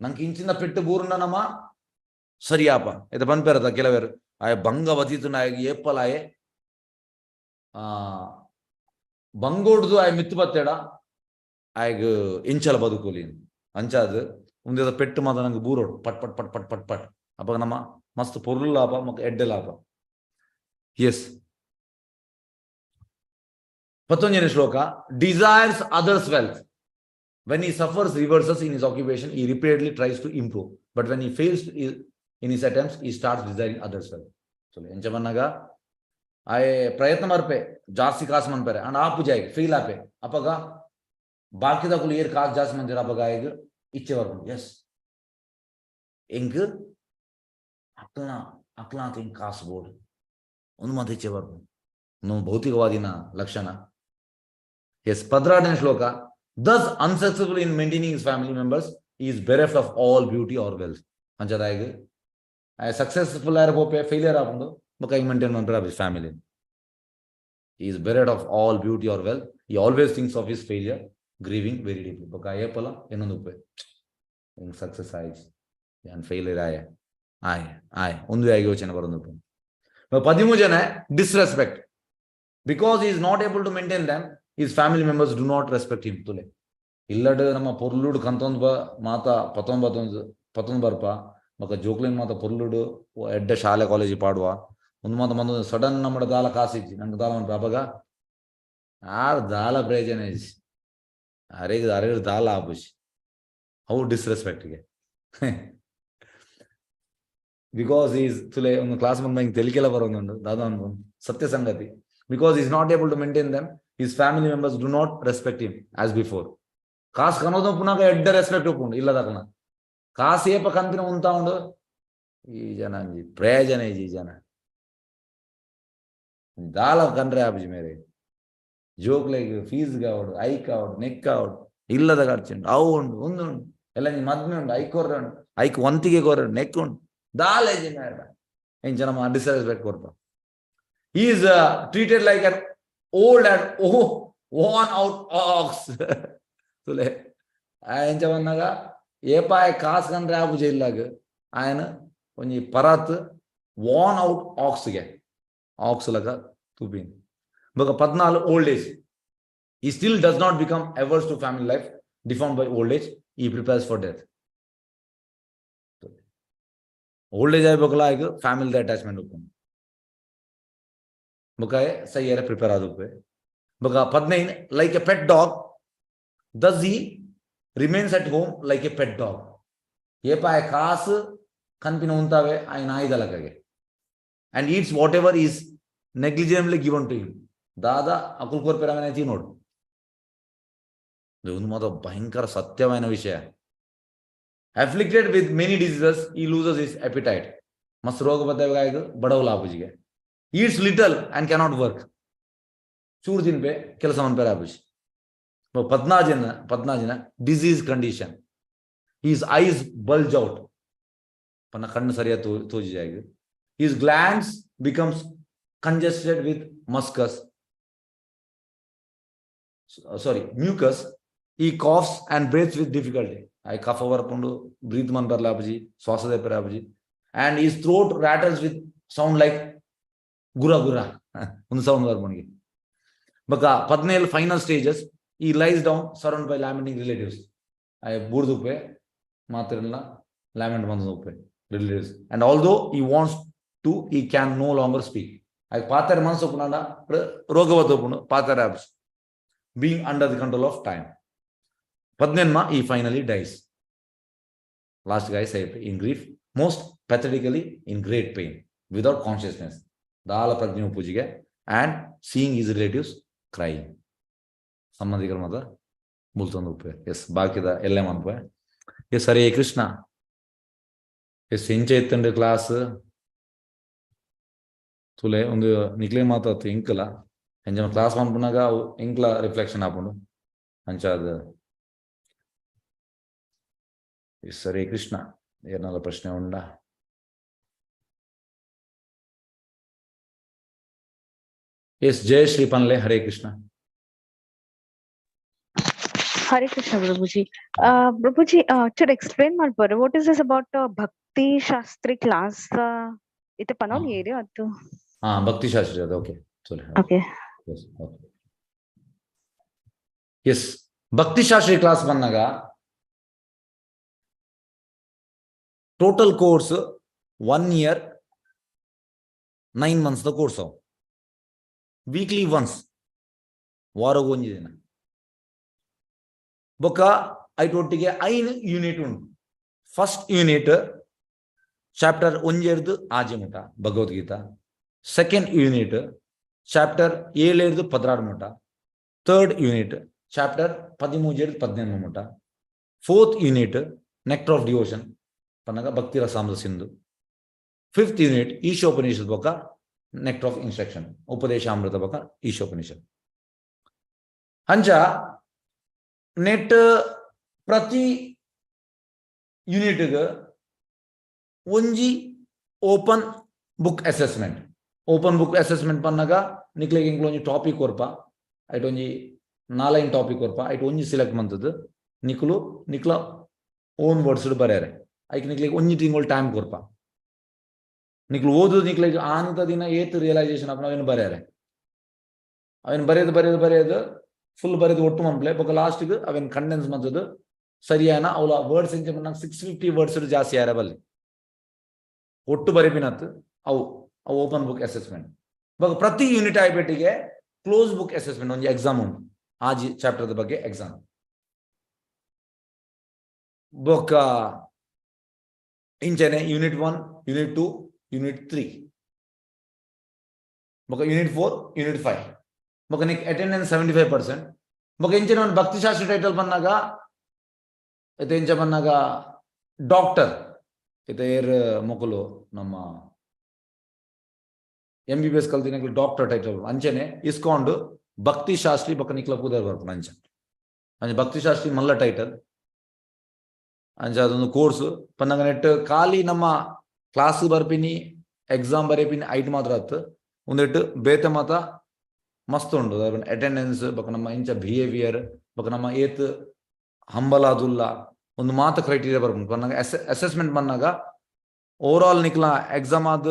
ನಂಗೆ ಇಂಚಿನ ಪೆಟ್ಟು ಬೂರುಂಡ ನಮ್ಮ ಸರಿಯಾಪ ಇದು ಬಂದ್ಪೇರದ ಕೆಲವರು ಆಯ ಭಂಗವತಿತು ನಾಯಕ ಏಪ್ಪಲಾಯೆ ಬಂಗೋಡ್ದು ಆಯ ಮಿತ್ತು ಬತ್ತೇಡ ಆಯ್ಗ ಇಂಚಲ ಬದುಕೋಲಿ ಅಂಚಾದ ಮುಂದೆ ಪೆಟ್ಟು ಮಾದ ನಂಗೆ ಬೂರೋಡು ಪಟ್ ಪಟ್ ಪಟ್ ಪಟ್ ಪಟ್ ಪಟ್ ಅಪ್ಪ ನಮ್ಮ ಮಸ್ತ್ ಪೊರ್ಲು ಲಾಭ ಮತ್ತೆ ಎಡ್ಡೆ ಲಾಭ. ಎಸ್ 19ನೇ ಶ್ಲೋಕ desires others' wealth. When he suffers reverses in his occupation, he repeatedly tries to improve. But when he fails in his attempts, he starts desiring others' wealth. So, enchamannaga, I prayatna marpe, jasti kaas manpere, and aapu jayege, fail ape. Apaga, bakida kuli yer kaas jasti manjara apaga ayege, ichche varpu. Yes. Ink, akla think kaas board. Undu mate ichche varpu. No, bhautikavadina lakshana. Yes, 18ನೇ ಶ್ಲೋಕ. Thus, unsuccessful in maintaining his family members, he is bereft of all beauty or wealth. Anchadaige successful failure happen, but I maintain one his family. He is bereft of all beauty or wealth. He always thinks of his failure, grieving very deeply. But I pala in success eyes and failure I only I go chena barandu. But Padimujana disrespect because he is not able to maintain them. His family members do not respect him. Tule illadu nama porludu kanton ba mata paton barpa maka joklin mata porludu edda shale college padwa. ಒಂದು sudden ನಮ್ಮ ದಾಲ ಕಾಸಿಚ್ಚಿ ನಂಗೆ ದಾಲ ಒಂದು ಬಾಬಾಗ ಆರು ದಾಲ ಪ್ರಯೋಜನ ಅರೆಗೆ ದಾಲ ಆಬುಷ್ ಹೌ ಡಿಸ್ರೆಸ್ಪೆಕ್ಟ್ಗೆ ಬಿಕಾಸ್ ಈಸ್ ತುಲೆ ಒಂದು ಕ್ಲಾಸ್ ಬಂದು ಹಿಂಗೆ ತೆಲಿಕೆಲ್ಲ ಬರೋದು ದಾದಾ ಅನ್ಬೋದು ಸತ್ಯ ಸಂಗತಿ because is not able to maintain them his family members do not respect him as before ಕಾಸು ಕನ್ನೋದು ಪುನಃ ಎಡ್ಡ ರೆಸ್ಪೆಕ್ಟ್ ಉಂಟು ಇಲ್ಲದಕ್ಕನ ಕಾಸು ಏಪ ಕಂತಿನ ಉಂಟಾ ಉಂಡು ಈ ಜನ ಪ್ರಯೋಜನ ಈ ಜನ दाला कंड्रे आबजी मेरे जोक लेके फीस कावड आई कावड नेक कावड इल्लद खर्चुंटु अवु उंटु उंदु उंटु एल्ल नि मद्मे उंटु आई कोर्र उंटु आई वंतिगे कोर्र नेक उंटु दाले जिमेर एन जन मा disrespect Corp he is treated like an old and worn out ox तुले आयन जवन्नगा एपाय कास कंड्रे आबजी इल्लाग आयन ओंजि परत worn out ox gay ox laga tubin baka 14 old age he still does not become averse to family life deformed by old age he prepares for death old age ay bakala ay family attachment upon baka sahi era prepare adupe baka 15 like a pet dog does he remains at home like a pet dog ye pa kaas kanpina untave ay naidalakage and eats whatever is negligibly given to him. Dada akulkor peramane thi nodu. Devunu mata bhayankara satyamaina vishaya. Afflicted with many diseases, he loses his appetite. Mas roga badavaga idu badavula apujige. Eats little and cannot work. Chur din pe kelasaman pera apuji. But 14 disease condition. His eyes bulge out. Panna kannu sariya toji jayega. His glands becomes congested with mucus. He coughs and breathes with difficulty. I cough over pundu, breathe man parla apuji, swasa de pera apuji, and his throat rattles with sound like gura gura. Undu sound varmongi. Baka 17 final stages. He lies down surrounded by lamenting relatives. I burdupe matrilla lament bandupe relatives, and although he wants to, he can no longer speak. I pathar manso punanda rogavatu punu pathar abs being under the control of time. 17 he finally dies. Last guy said in grief, most pathetically in great pain, without consciousness. Dala prajnu pujige and seeing his relatives crying. Sambandhikar mata multandu uppe. Yes, bakida elle manpe. Yes, Hare Krishna. Yes, enchaytande class. ತುಲೆ ಒಂದು ನಿಕ್ಲೆ ಮಾತಾತು ಇಂಕಲ ಎಂಜನ class ಮಾಡ್ಬಿನಾಗ ಇಂಕ್ಲ reflection ಹಾಕೊಂಡು ಅಂಚಾದ ಸರಿ ಕೃಷ್ಣ ಏನಾರ ಪ್ರಶ್ನೆ ಉಂಡ S Jaya Shri ಪನ್ಲೆ Hare Krishna Hare Krishna, Prabhuji. Prabhuji, should explain more. What is this about Bhakti Shastri class? Ite panoni area attu. Bhakti Shastri, okay. Sorry. Okay. Yes, okay. Yes, Bhakti Shastri class bannaga total course 1 year 9 months the course weekly once ವಾರ ಒಂಜಿ ದಿನ ಬೊಕ್ಕ ಐಟೊಟ್ಟಿಗೆ 5 unit ಉಂಟು. First unit chapter 1 ಆಜೆಮುಟ Bhagavad Gita. Second unit chapter 7 16 ಮುಟ. Third unit chapter 13 18 ಮುಟ. Fourth unit nectar of devotion ಪನ್ನಗ ಭಕ್ತಿ ರಸಾಮೃತ ಸಿಂಧು. ಫಿಫ್ತ್ ಯೂನಿಟ್ ಈಶೋಪನಿಷತ್ ಬೊಕ್ಕ ನೆಕ್ಟರ್ ಆಫ್ ಇನ್ಸ್ಟ್ರಕ್ಷನ್ ಉಪದೇಶಾಮೃತ ಬೊಕ್ಕ ಈಶೋಪನಿಷತ್. ಅಂಚ ನೆಟ್ ಪ್ರತಿ ಯೂನಿಟ್ಗೆ ಒಂಜಿ open book assessment. Open book assessment pannaga nikle inglonji topic korpa aitonji 4 topic korpa ait onji select mantadu nikla own words barere aik nikle onji tingol time korpa niklu odu nikle anta dina eighth realization apna avenu barere avenu baredu full baredu ottu manple boka last gu avenu condense mantadu sariyana avla words enje manna 650 words ಜಾಸ್ತಿ ಯಾರಬಲ್ಲಿ ಒಟ್ಟು ಬರೆಪಿನತ್ತು ಅವು open book assessment ಪ್ರತಿ unit ಆಯ್ಪೆಟ್ಟಿಗೆ close book assessment ಒಂದು exam ಉಂಟು ಆ chapter ಬಗ್ಗೆ exam ಬೊಕ್ಕ ಇಂಚನೆ unit 1 unit 2 unit 3 ಬೊಕ್ಕ ಯೂನಿಟ್ 4 ಯೂನಿಟ್ 5 ಬೊಕ್ಕ ನಿಕ್ ಅಟೆಂಡೆನ್ಸ್ 75%. ಬೊಕ್ಕ ಇಂಚನೆ ಒಂದು ಭಕ್ತಿ ಶಾಸ್ತ್ರ ಟೈಟಲ್ ಬಂದಾಗ ಇಂಚ ಬಂದಾಗ ಡಾಕ್ಟರ್ ಇತರ ಮೊಕಲು ನಮ್ಮ MBBS ಕಲ್ತಿನ ಡಾಕ್ಟರ್ ಟೈಟಲ್ ಅಂಚನೆ ಇಸ್ಕೊಂಡು ಭಕ್ತಿ ಶಾಸ್ತ್ರಿ ಬೊಕ್ಕ ನಿಕ್ಲ ಪೂದರ್ ಬರ್ಪುನ ಅಂಚ ಭಕ್ತಿ ಶಾಸ್ತ್ರಿ ಮಲ್ಲ ಟೈಟಲ್ ಅಂಚ ಅದೊಂದು ಕೋರ್ಸ್ ಪನ್ನಗ ನೆಟ್ ಖಾಲಿ ನಮ್ಮ ಕ್ಲಾಸ್ ಬರ್ಪಿನಿ ಎಕ್ಸಾಮ್ ಬರೆಪಿನಿ ಐಟ್ ಮಾತ್ರ ಆತ್ ಒಂದೆಟ್ಟು ಬೇತೆ ಮಾತ ಮಸ್ತ್ ಉಂಟು ಅಟೆಂಡೆನ್ಸ್ ಬೊಕ್ಕ ನಮ್ಮ ಇಂಚ ಬಿಹೇವಿಯರ್ ಬೊಕ್ಕ ನಮ್ಮ ಏತ್ ಹಂಬಲಾದುಲ್ಲ ಒಂದು ಮಾತ ಕ್ರೈಟೀರಿಯಾ ಬರ್ಬೋದು ಪನ್ನಗ ಅಸೆಸ್ಮೆಂಟ್ ಬಂದಾಗ ಓವರ್ ಆಲ್ ನಿಕ್ಲ ಎಕ್ಸಾಮ್ ಆದ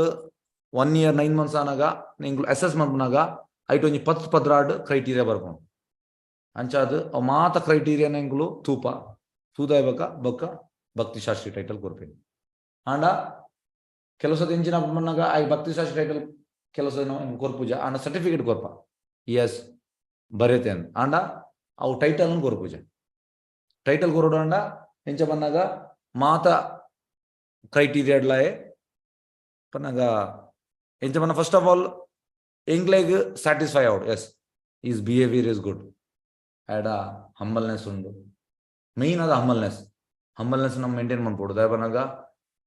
1 year 9 months ಆನಾಗ ನಿಂಗ್ಲು ಅಸೆಸ್ಮೆಂಟ್ ಬಂದಾಗ ಐಟ್ ಒಂಜಿ 10-12 ಕ್ರೈಟೀರಿಯಾ ಬರ್ಬೋದು ಅಂಚಾದ ಅವು ಮಾತ ಕ್ರೈಟೀರಿಯಾ ನಿಂಗ್ಲು ತೂದಾಯ ಬೊಕ್ಕ ಭಕ್ತಿ ಶಾಸ್ತ್ರಿ ಟೈಟಲ್ ಕೊರ್ಪೇನೆ ಆಂಡ ಕೆಲಸದ ಎಂಚಿನ ಬಂದಾಗ ಐ ಭಕ್ತಿ ಶಾಸ್ತ್ರಿ ಟೈಟಲ್ ಕೆಲಸ ಕೊರ್ಪುಜ ಆಂಡ ಸರ್ಟಿಫಿಕೇಟ್ ಕೊರ್ಪ ಎಸ್ ಬರೆತೆ ಅಂತ ಆಂಡ ಅವು ಟೈಟಲ್ ಕೊರ್ಪುಜ ಟೈಟಲ್ ಕೊರೋಡು ಅಂಡ ಎಂಚ ಬಂದಾಗ ಮಾತ ಕ್ರೈಟೀರಿಯಾಡ್ಲಾಯೆ ಪನ್ನಗ ಎಂಚ ಬನ್ನ ಫಸ್ಟ್ ಆಫ್ ಆಲ್ ಎಂಗ್ಲೆಗ್ ಸ್ಯಾಟಿಸ್ಫೈ ಔಟ್ ಎಸ್ ಈಸ್ ಬಿಹೇವಿಯರ್ ಇಸ್ ಗುಡ್ ಆ್ಯಡ ಹಂಬಲ್ನೆಸ್ ಉಂಡು ಮೇಯ್ನ್ ಅದ ಹಂಬಲ್ನೆಸ್ ನಮ್ಮ ಮೇಂಟೈನ್ ಮಾಡ್ಕೊಡು ದಾಯ ಬಂದಾಗ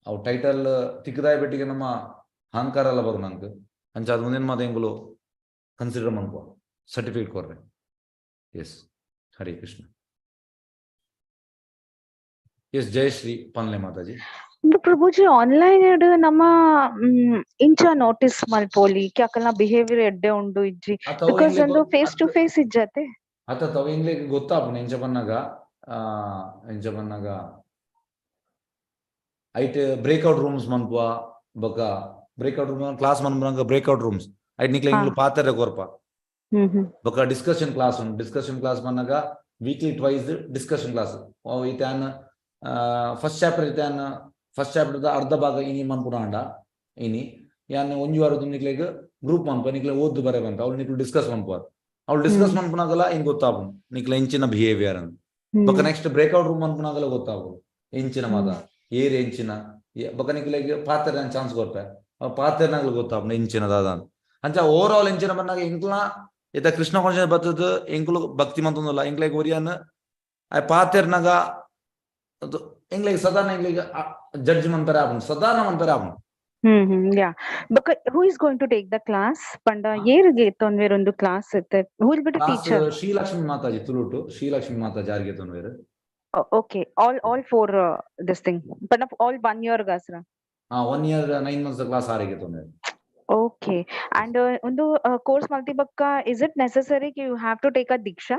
ಅವು ಟೈಟಲ್ ತಿಕ್ಕದಾಯ ಬೆಟ್ಟಿಗೆ ನಮ್ಮ ಅಹಂಕಾರ ಎಲ್ಲ ಬರು ನಂಗೆ ಅಂಚ ಅದು ಮುಂದಿನ ಮಾತು ಎಂಗುಲು ಕನ್ಸಿಡರ್ ಮಾಡ್ಕೊ certificate ಕೊರ್ರೆ S Hare Krishna. S ಜೈ ಶ್ರೀ ಪನ್ಲೆ ಮಾತಾಜಿ. ಪ್ರಭುಜಿ ಆನ್ಲೈನ್ ಎಡ್ ನಮ್ಮ ಇಂಚ ನೋಟಿಸ್ ಮಲ್ಪೋಲಿ ಕ್ಯಾಕಲ್ನ ಬಿಹೇವಿಯರ್ ಎಡ್ಡೆ ಉಂಡು ಇಜ್ಜಿ ಬಿಕಾಸ್ ಒಂದು ಫೇಸ್ ಟು ಫೇಸ್ ಇಜ್ಜತೆ ಅತ ತವ ಇಂಗ್ಲಿಗೆ ಗೊತ್ತಾಪುನ ಇಂಚ ಬಂದಾಗ ಐಟ್ ಬ್ರೇಕ್ಔಟ್ ರೂಮ್ಸ್ ಮನ್ಪುವ ಬೊಕ ಬ್ರೇಕ್ಔಟ್ ರೂಮ್ ಕ್ಲಾಸ್ ಮನ್ಪುನಗ ಬ್ರೇಕ್ಔಟ್ ರೂಮ್ಸ್ ಐಟ್ ನಿಕ್ಲ ಇಂಗ್ಲು ಪಾತ್ರೆ ಕೊರ್ಪ ಬೊಕ ಡಿಸ್ಕಷನ್ ಕ್ಲಾಸ್ ಉಂಟು ಡಿಸ್ಕಷನ್ ಕ್ಲಾಸ್ ಬಂದಾಗ ವೀಕ್ಲಿ ಟ್ವೈಸ್ ಡಿಸ್ಕಷನ್ ಕ್ಲಾಸ್ ಇತ್ಯಾನ್ ಫಸ್ಟ್ ಚಾಪ್ಟರ್ ಅರ್ಧ ಭಾಗ ಇನಿ ಮನ್ಪುನ ಅಂಡ ಇನಿ ಯಾನ್ ಒಂಜಿ ವಾರದ್ದು ನಿಕ್ಲೆಗ್ ಗ್ರೂಪ್ ಮನ್ಪ ನಿಕ್ಲೆ ಓದ್ದು ಬರೆ ಬಂತ ಅವ್ಳು ನಿಕ್ಲು ಡಿಸ್ಕಸ್ ಮನ್ಪುವ ಅವ್ಳು ಡಿಸ್ಕಸ್ ಮನ್ಪುನಾಗಲ್ಲ ಇನ್ ಗೊತ್ತಾಪು ನಿಕ್ಲ ಇಂಚಿನ ಬಿಹೇವಿಯರ್ ಅಂತ ಬೊಕ ನೆಕ್ಸ್ಟ್ ಬ್ರೇಕ್ಔಟ್ ರೂಮ್ ಮನ್ಪುನಾಗಲ್ಲ ಗೊತ್ತಾಪು ಇಂಚಿನ ಮಾತ ಏರ್ ಎಂಚಿನ ಬೊಕ ನಿಕ್ಲೆಗ್ ಪಾತ್ರೆ ಚಾನ್ಸ್ ಕೊರ್ಪೆ ಪಾತ್ರೆನಾಗ್ಲ ಗೊತ್ತಾಪು ಇಂಚಿನದಾದ ಅಂಚ ಓವರ್ ಆಲ್ ಇಂಚಿನ ಬಂದಾಗ ಇಂಕ್ಲ ಇತ ಕೃಷ್ಣ ಕಾನ್ಶಿಯಸ್ ಬರ್ತದ ಇಂಕ್ಲು ಭಕ್ತಿ ಮಂತೊಂದುಲ್ಲ ಇಂಕ್ಲೆಗ್ ಒರಿಯನ್ ಪಾತ್ರೆನಾಗ ಇಂಗ್ಲಿಗೆ ಸಾಧಾರಣ ಇಂಗ್ಲಿಗೆ ಜಡ್ಜ್ ಮಂತಾರೆ ಆಪುಂಡು ಸಾಧಾರಣ ಮಂತಾರೆ ಆಪುಂಡು ಯಾ but who is going to take the class ಪಂಡ ಏರಿಗೆ ತೊಂವೇರ್ ಒಂದು ಕ್ಲಾಸ್ ಇತ್ತೆ who will be the teacher Srilakshmi Mataji ತುಳುಟು ಶ್ರೀಲಕ್ಷ್ಮಿ ಮಾತಾಜಿ ಆರ್ಗೆ ತೊಂವೇರ್ okay all for this thing ಪಂಡ ಆಲ್ 1 year ಗಾಸ್ರ 1 year 9 months ಕ್ಲಾಸ್ ಆರ್ಗೆ ತೊಂವೇರ್ ಓಕೆ ಅಂಡ್ ಒಂದು ಕೋರ್ಸ್ ಮಲ್ತಿ ಬಕ್ಕ is it necessary you have to take a diksha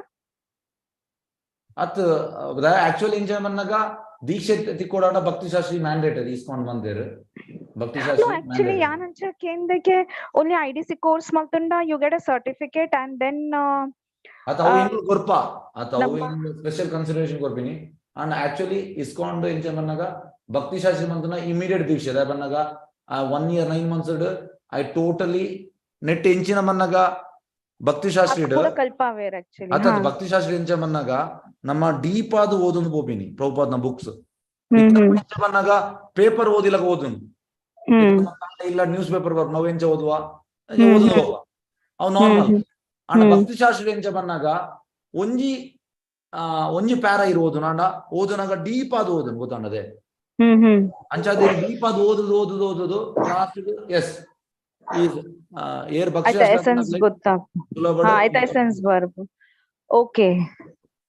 ಅತ್ ಆಕ್ಚುಲಿ ಇಂಜ ಮನ್ನಗ ದೀಕ್ಷೆ ತಿಕ್ಕೋಡ ಭಕ್ತಿ ಶಾಸ್ತ್ರಿ ಮ್ಯಾಂಡೇಟರಿ ಇಸ್ಕೊಂಡ್ ಬಂದೇರು ಭಕ್ತಿ ಶಾಸ್ತ್ರಿ ಆಕ್ಚುಲಿ ಯಾನಂಚ ಕೇಂದಕ್ಕೆ ಓನ್ಲಿ IDC ಕೋರ್ಸ್ ಮಲ್ತುಂಡ you get a certificate and then ಅತ ಅವು ಕೊರ್ಪ ಅತ ಅವು ಸ್ಪೆಷಲ್ ಕನ್ಸಿಡರೇಷನ್ ಕೊರ್ಪಿನಿ ಅಂಡ್ ಆಕ್ಚುಲಿ ಇಸ್ಕೊಂಡ್ ಇಂಚ ಮನ್ನಗ ಭಕ್ತಿ ಶಾಸ್ತ್ರಿ ಮಂತನ ಇಮಿಡಿಯೇಟ್ ದೀಕ್ಷೆ ದ ಬನ್ನಗ 1 year 9 months ಐ ಟೋಟಲಿ ನೆಟ್ ಇಂಚಿನ ಮನ್ನಗ ಭಕ್ತಿ ಶಾಸ್ತ್ರಿ ಅತ ಭಕ್ತಿ ಶಾಸ್ತ್ರಿ ಇಂಚ ಮನ್ನಗ ನಮ್ಮ ಡೀಪ್ ಆದ ಓದೊಂದು ಪೋಪಿನಿ ಪ್ರಭುಪಾದ್ನ ಬುಕ್ಸ್ ಬಂದಾಗ ಪೇಪರ್ ಓದಿಲಕ ಓದುನು ಇಲ್ಲ ನ್ಯೂಸ್ ಪೇಪರ್ ಬರ್ಪ ನಾವ್ ಎಂಚ ಓದುವ ಅವು ನಾರ್ಮಲ್ ಅಂಡ ಭಕ್ತಿ ಶಾಸ್ತ್ರಿ ಎಂಚ ಬಂದಾಗ ಒಂಜಿ ಪ್ಯಾರ ಇರೋದು ನಾಂಡ ಓದುನಾಗ ಡೀಪ್ ಆದ ಓದನು ಗೊತ್ತಾಂಡದೆ ಅಂಚಾದ ಡೀಪ್ ಆದ ಓದುದು ಲಾಸ್ಟ್ ಎಸ್ ಏರ್ Bhakti okay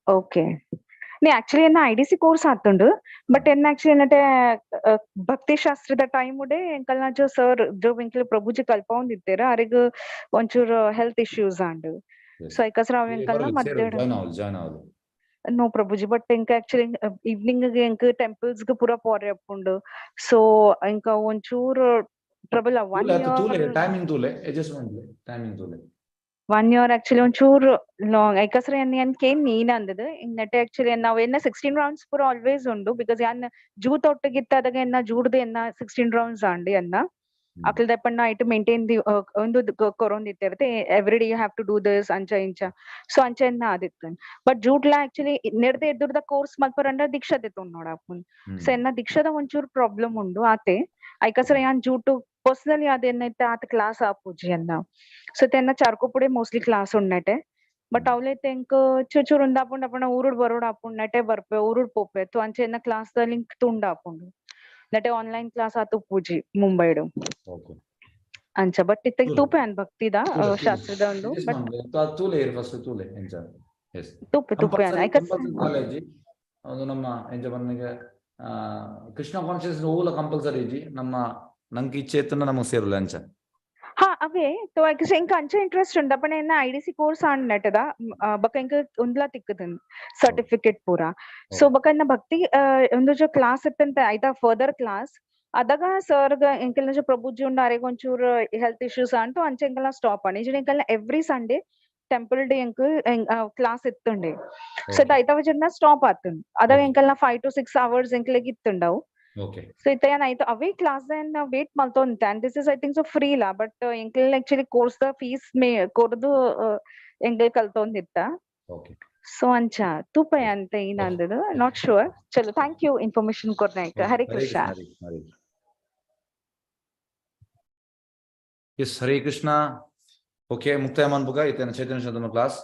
okay Nee, actually enna IDC course ಆತುಂಡು ಬಟ್ ಎನ್ನ ಆಕ್ಚುಲಿ ಏನಂటే ಭಕ್ತಿ ಶಾಸ್ತ್ರದ ಟೈಮ್ ಉಡೆ ಎಂಕಲ್ನ ಜೋ ಸರ್ ಜೋ ವಿಂಕ್ಲ ಪ್ರಭುಜಿ ಕಲ್ಪೌಂದಿದ್ದೇರ ಅರಿಗ ಒಂಚೂರು ಹೆಲ್ತ್ ಇಶ್ಯೂಸ್ ಆಂಡ್ ಸೊ ಐಕಸ್ರ ಅವ ಎಂಕಲ್ನ ಮಧ್ಯಾಹ್ನ ಜಾಯ್ನ್ ಆವಲು ನೋ ಪ್ರಭುಜಿ ಬಟ್ ಇಂಕ ಆಕ್ಚುಲಿ ಈವ್ನಿಂಗ್ ಗೆ ಎಂಕ ಟೆಂಪಲ್ಸ್ ಗೆ ಪೂರ ಪೋರೆ ಅಪ್ಪುಂಡು ಸೊ ಇಂಕ ಒಂಚೂರು trouble 1 year timing 1 year actually ಒಂಚೂರು ಲಾಂಗ್ ಐಕಸ್ರ ಎನ್ ಕೇನ್ ನೀನ್ ಅಂದದು ನೆಟ್ಟೆ ಆಕ್ಚುಲಿ ನಾವು ಎನ್ನ 16 rounds ಪೂರ ಆಲ್ವೇಸ್ ಉಂಡು ಬಿಕಾಸ್ ಯಾನ್ ಜೂತ್ ಒಟ್ಟಿಗಿತ್ತಾದಾಗ ಎನ್ನ ಜೂಡ್ದು ಎನ್ನ 16 rounds ಆಂಡಿ ಎನ್ನ ಅಕ್ಲ ದೆಪ್ಪಣ್ಣ ಐಟ್ ಮೇಂಟೈನ್ ದಿ ಒಂದು ಕೊರೊಂದಿತ್ತೆ every day you have to do this ಅಂಚ ಇಂಚ ಸೊ ಅಂಚ ಎನ್ನ ಆದಿತ್ತು ಬಟ್ ಜೂಟ್ಲ ಆಕ್ಚುಲಿ ನೆಡ್ದೆ ಎದುರ್ದ ಕೋರ್ಸ್ ಮಲ್ಪರಂಡ ದೀಕ್ಷಾ ದಿತ್ತು ನೋಡಪ್ಪನ್ ಸೊ ಎನ್ನ ದೀಕ್ಷಾದ ಒಂಚೂರು ಪ್ರಾಬ್ಲಮ್ ಉಂಡು ಆತೆ ಐಕಸ್ರ ಯಾನ್ ಜೂಟು ಪರ್ಸನಲಿ ಅದೇನೈತೆ ಆತ ಕ್ಲಾಸ್ ಆಪುಜಿ ಅನ್ನ ಸೊ ತೆನ್ನ ಚಾರ್ಕೋಪುಡೆ ಮೋಸ್ಟ್ಲಿ ಕ್ಲಾಸ್ ಉಣ್ಣೆಟೆ ಬಟ್ ಅವಲೈತೆ ಎಂಕ್ ಚೂಚೂರು ಉಂದಾಪುಂಡು ಅಪ್ಪಣ ಊರುಡ್ ಬರೋಡ್ ಆಪುಂಡು ನೆಟೆ ಬರ್ಪೆ ಊರುಡ್ ಪೋಪೆ ತು ಅಂಚೆ ಎನ್ನ ಕ್ಲಾಸ್ ದ ಲಿಂಕ್ ತುಂಡ ಆಪುಂಡು ನೆಟೆ ಆನ್ಲೈನ್ ಕ್ಲಾಸ್ ಆತು ಪೂಜಿ ಮುಂಬೈಡು ಅಂಚ ಬಟ್ ಇತ್ತ ತೂಪೆ ಅನ್ ಭಕ್ತಿದ ಶಾಸ್ತ್ರದ ಒಂದು ಬಟ್ ತೂಪೆ ತೂಪೆ ಅನ್ ಐಕಸ್ ಅದು ನಮ್ಮ ಎಂಜ ಬಂದಿಗೆ ಕೃಷ್ಣ ಕಾನ್ಶಿಯಸ್ ಓಲ ಕಂಪಲ್ಸರಿ ಇಜಿ ನಮ್ಮ ನಂಗೆ ಇಚ್ಛೆ ಇತ್ತು ನಮಗೆ ಸೇರಲ್ಲ ಅಂಚ ಹಾ ಅವೇ तो इंक अंच इंट्रेस्ट उंड पण एना IDC कोर्स आंड नेटदा बक इंक उंदला तिक्कदन सर्टिफिकेट पूरा सो बक एना भक्ति उंदु जो क्लास इत्तंते ಐತಾ ಫರ್ದರ್ ಕ್ಲಾಸ್ ಅದಾಗ ಸರ್ ಗ ಇಂಕಲ್ನ जो ಪ್ರಭುಜಿ ಉಂಡ ಅರೆ ಒಂಚೂರ್ ಹೆಲ್ತ್ ಇಶ್ಯೂಸ್ ಅಂಟು ಅಂಚ ಇಂಕಲ್ನ ಸ್ಟಾಪ್ ಆನಿ ಇಜಿ ಇಂಕಲ್ನ ಎವ್ರಿ ಸಂಡೇ ಟೆಂಪಲ್ ಡೇ ಇಂಕ್ ಕ್ಲಾಸ್ ಇತ್ತುಂಡೆ ಸೊ ಐತಾ ವಜನ ಸ್ಟಾಪ್ ಆತನ್ ಅದಾಗ ಇಂಕಲ್ನ 5 to 6 hours ಇಂಕಲಿಗೆ ಇತ್ತುಂಡವು ಸೊ ಇತ್ತ ಏನಾಯ್ತು ಅವೇ ಕ್ಲಾಸ್ ವೇಟ್ ಮಲ್ತೊಂತೆ and this is I think so free ಲಾ ಬಟ್ ಎಂಕಲ್ ಆಕ್ಚುಲಿ ಕೋರ್ಸ್ ದ ಫೀಸ್ ಮೇ ಕೊರ್ದು ಎಂಕಲ್ ಕಲ್ತೊಂದಿತ್ತ ಸೊ ಅಂಚ ತೂಪೆ ಅಂತ ಏನಂದದು ನಾಟ್ ಶೂರ್ ಚಲೋ ಥ್ಯಾಂಕ್ ಯು ಇನ್ಫಾರ್ಮೇಶನ್ ಕೊರ್ನಾಯ್ಕ ಹರೇ ಕೃಷ್ಣ ಎಸ್ ಹರೇ ಕೃಷ್ಣ ಓಕೆ ಮುಕ್ತಾಯ ಮಾಡ್ಬೇಕಾ ಇತ್ತೇನ ಚೈತನ್ಯ ಶಬ್ದನ ಕ್ಲಾಸ್